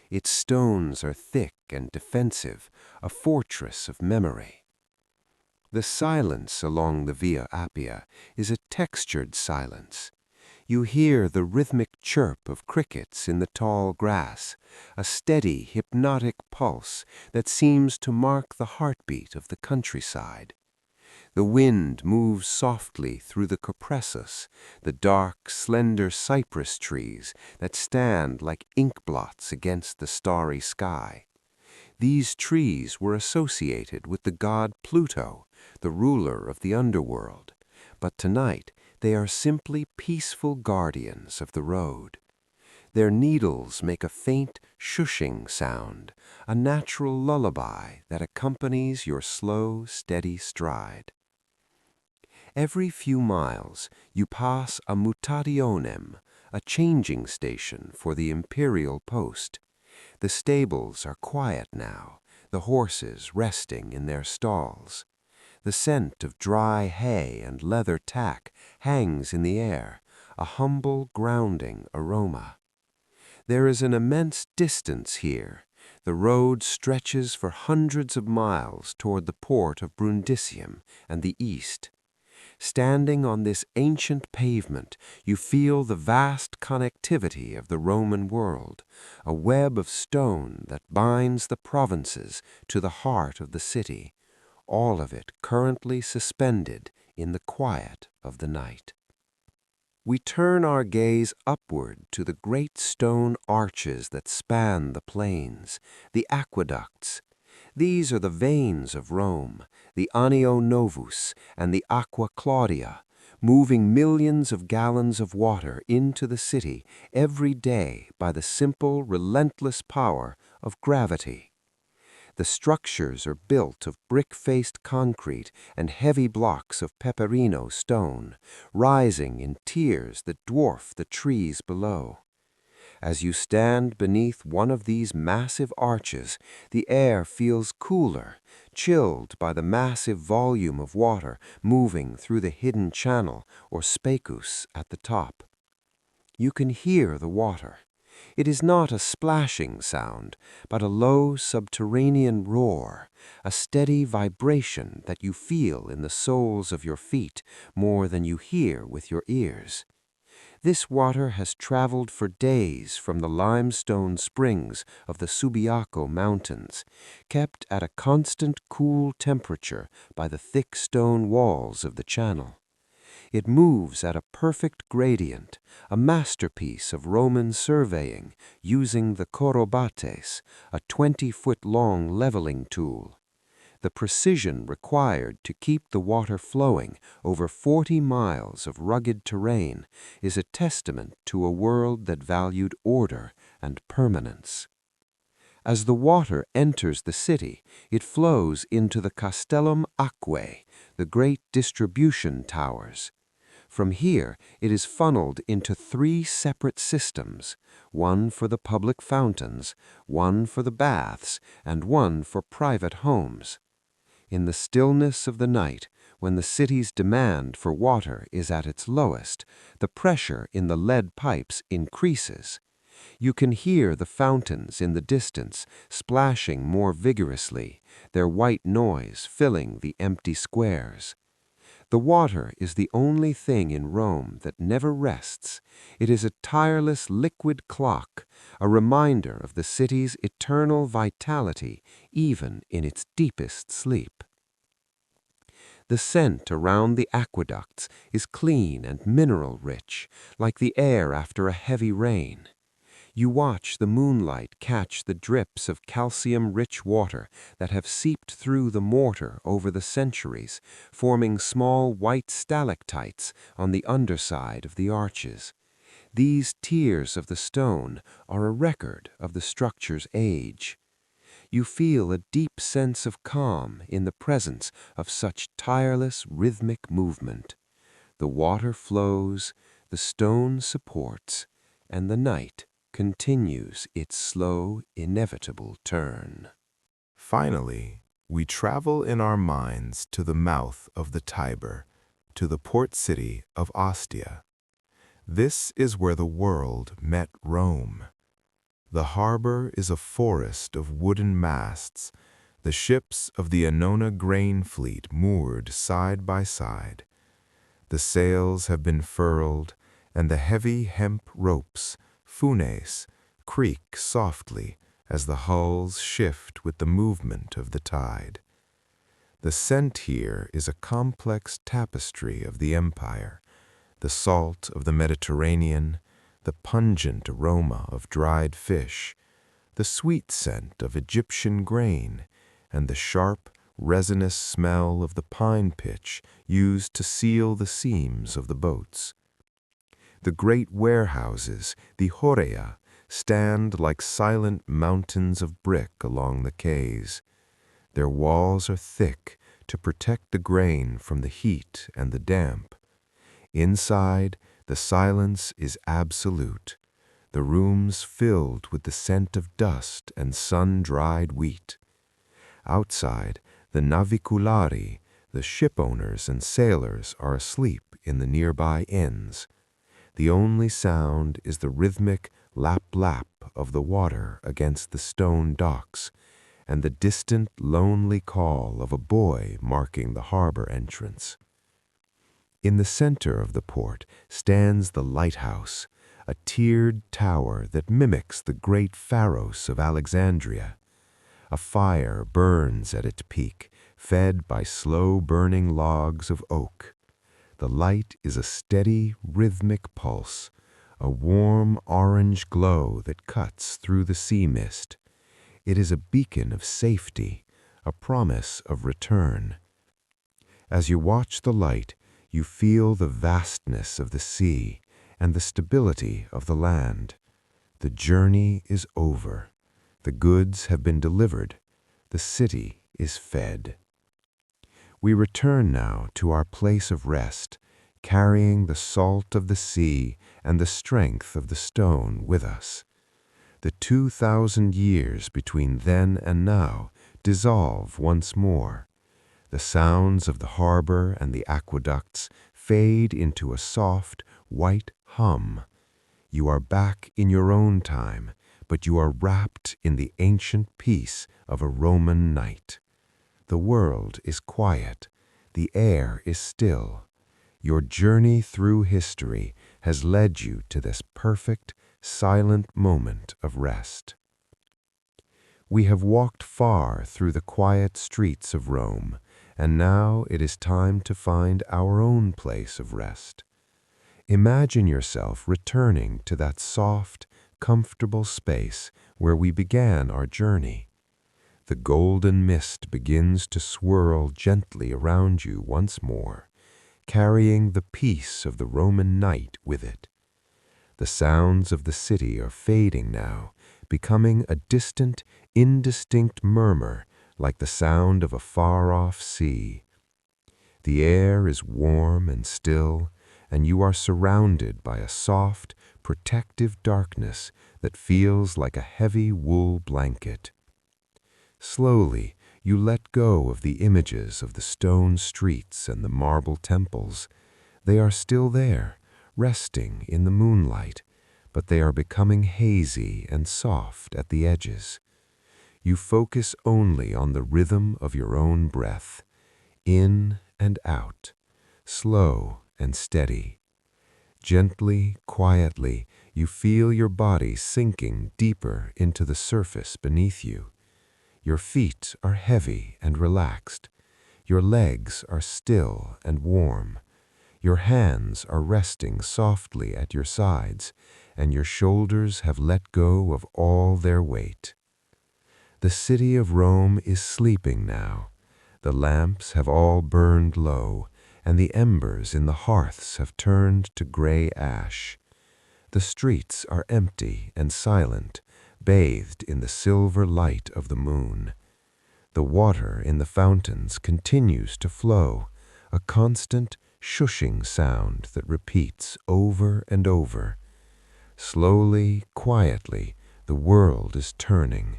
B: Its stones are thick and defensive, a fortress of memory. The silence along the Via Appia is a textured silence. You hear the rhythmic chirp of crickets in the tall grass, a steady, hypnotic pulse that seems to mark the heartbeat of the countryside. The wind moves softly through the cypressus, the dark, slender cypress trees that stand like ink blots against the starry sky. These trees were associated with the god Pluto, the ruler of the underworld, but tonight they are simply peaceful guardians of the road. Their needles make a faint shushing sound, a natural lullaby that accompanies your slow, steady stride. Every few miles you pass a mutationem, a changing station for the imperial post. The stables are quiet now, the horses resting in their stalls. The scent of dry hay and leather tack hangs in the air, a humble, grounding aroma. There is an immense distance here. The road stretches for hundreds of miles toward the port of Brundisium and the east. Standing on this ancient pavement, you feel the vast connectivity of the Roman world, a web of stone that binds the provinces to the heart of the city, all of it currently suspended in the quiet of the night. We turn our gaze upward to the great stone arches that span the plains, the aqueducts. These are the veins of Rome, the Anio Novus and the Aqua Claudia, moving millions of gallons of water into the city every day by the simple, relentless power of gravity. The structures are built of brick-faced concrete and heavy blocks of peperino stone, rising in tiers that dwarf the trees below. As you stand beneath one of these massive arches, the air feels cooler, chilled by the massive volume of water moving through the hidden channel or specus at the top. You can hear the water. It is not a splashing sound, but a low subterranean roar, a steady vibration that you feel in the soles of your feet more than you hear with your ears. This water has traveled for days from the limestone springs of the Subiaco Mountains, kept at a constant cool temperature by the thick stone walls of the channel. It moves at a perfect gradient, a masterpiece of Roman surveying using the corobates, a 20-foot-long leveling tool. The precision required to keep the water flowing over 40 miles of rugged terrain is a testament to a world that valued order and permanence. As the water enters the city, it flows into the Castellum Aquae, the great distribution towers. From here, it is funneled into 3 separate systems, one for the public fountains, one for the baths, and one for private homes. In the stillness of the night,
A: when the city's demand for water is at its lowest, the pressure in the lead pipes increases. You can hear the fountains in the distance splashing more vigorously, their white noise filling the empty squares. The water is the only thing in Rome that never rests. It is a tireless liquid clock, a reminder of the city's eternal vitality, even in its deepest sleep. The scent around the aqueducts is clean and mineral-rich, like the air after a heavy rain. You watch the moonlight catch the drips of calcium-rich water that have seeped through the mortar over the centuries, forming small white stalactites on the underside of the arches. These tiers of the stone are a record of the structure's age. You feel a deep sense of calm in the presence of such tireless rhythmic movement. The water flows, the stone supports, and the night continues its slow, inevitable turn.
B: Finally, we travel in our minds to the mouth of the Tiber, to the port city of Ostia. This is where the world met Rome. The harbor is a forest of wooden masts, the ships of the Annona grain fleet moored side by side. The sails have been furled, and the heavy hemp ropes, funes, creak softly as the hulls shift with the movement of the tide. The scent here is a complex tapestry of the empire, the salt of the Mediterranean, the pungent aroma of dried fish, the sweet scent of Egyptian grain, and the sharp, resinous smell of the pine pitch used to seal the seams of the boats. The great warehouses, the horea, stand like silent mountains of brick along the quays. Their walls are thick to protect the grain from the heat and the damp. Inside, the silence is absolute, the rooms filled with the scent of dust and sun-dried wheat. Outside, the naviculari, the shipowners and sailors, are asleep in the nearby inns. The only sound is the rhythmic lap-lap of the water against the stone docks, and the distant, lonely call of a boy marking the harbor entrance. In the center of the port stands the lighthouse, a tiered tower that mimics the great pharos of Alexandria. A fire burns at its peak, fed by slow-burning logs of oak. The light is a steady, rhythmic pulse, a warm orange glow that cuts through the sea mist. It is a beacon of safety, a promise of return. As you watch the light, you feel the vastness of the sea and the stability of the land. The journey is over. The goods have been delivered. The city is fed. We return now to our place of rest, carrying the salt of the sea and the strength of the stone with us. The 2,000 years between then and now dissolve once more. The sounds of the harbor and the aqueducts fade into a soft, white hum. You are back in your own time, but you are wrapped in the ancient peace of a Roman night. The world is quiet. The air is still. Your journey through history has led you to this perfect, silent moment of rest. We have walked far through the quiet streets of Rome, and now it is time to find our own place of rest. Imagine yourself returning to that soft, comfortable space where we began our journey. The golden mist begins to swirl gently around you once more, carrying the peace of the Roman night with it. The sounds of the city are fading now, becoming a distant, indistinct murmur like the sound of a far-off sea. The air is warm and still, and you are surrounded by a soft, protective darkness that feels like a heavy wool blanket. Slowly, You let go of the images of the stone streets and the marble temples. They are still there, resting in the moonlight, but they are becoming hazy and soft at the edges. You focus only on the rhythm of your own breath, in and out, slow and steady. Gently, quietly, you feel your body sinking deeper into the surface beneath you. Your feet are heavy and relaxed. Your legs are still and warm. Your hands are resting softly at your sides, and your shoulders have let go of all their weight. The city of Rome is sleeping now. The lamps have all burned low, and the embers in the hearths have turned to gray ash. The streets are empty and silent, bathed in the silver light of the moon. The water in the fountains continues to flow, a constant shushing sound that repeats over and over. Slowly, quietly, the world is turning.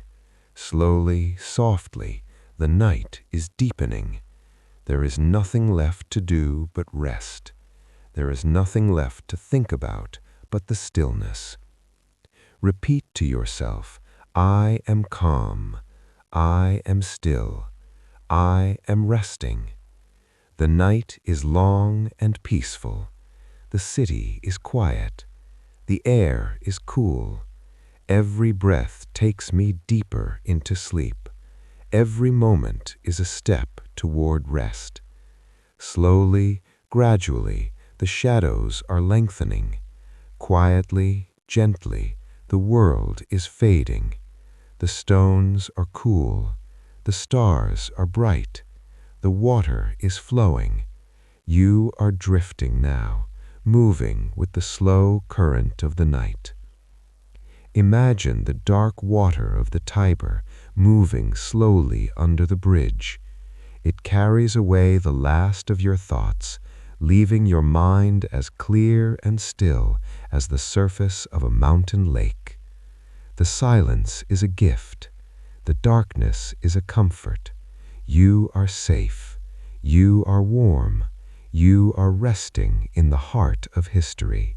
B: Slowly, softly, the night is deepening. There is nothing left to do but rest. There is nothing left to think about but the stillness. Repeat to yourself, I am calm. I am still. I am resting. The night is long and peaceful. The city is quiet. The air is cool. Every breath takes me deeper into sleep. Every moment is a step toward rest. Slowly, gradually, the shadows are lengthening. Quietly, gently, the world is fading. The stones are cool. The stars are bright. The water is flowing. You are drifting now, moving with the slow current of the night. Imagine the dark water of the Tiber moving slowly under the bridge. It carries away the last of your thoughts, leaving your mind as clear and still as the surface of a mountain lake. The silence is a gift. The darkness is a comfort. You are safe. You are warm. You are resting in the heart of history.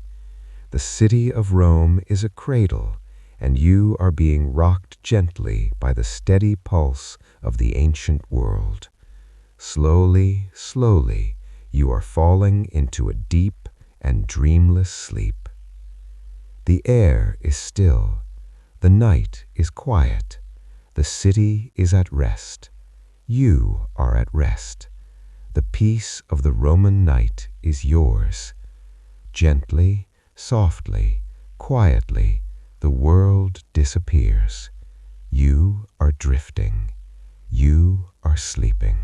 B: The city of Rome is a cradle, and you are being rocked gently by the steady pulse of the ancient world. Slowly, slowly, you are falling into a deep and dreamless sleep. The air is still. The night is quiet. The city is at rest. You are at rest. The peace of the Roman night is yours. Gently, softly, quietly, the world disappears. You are drifting. You are sleeping.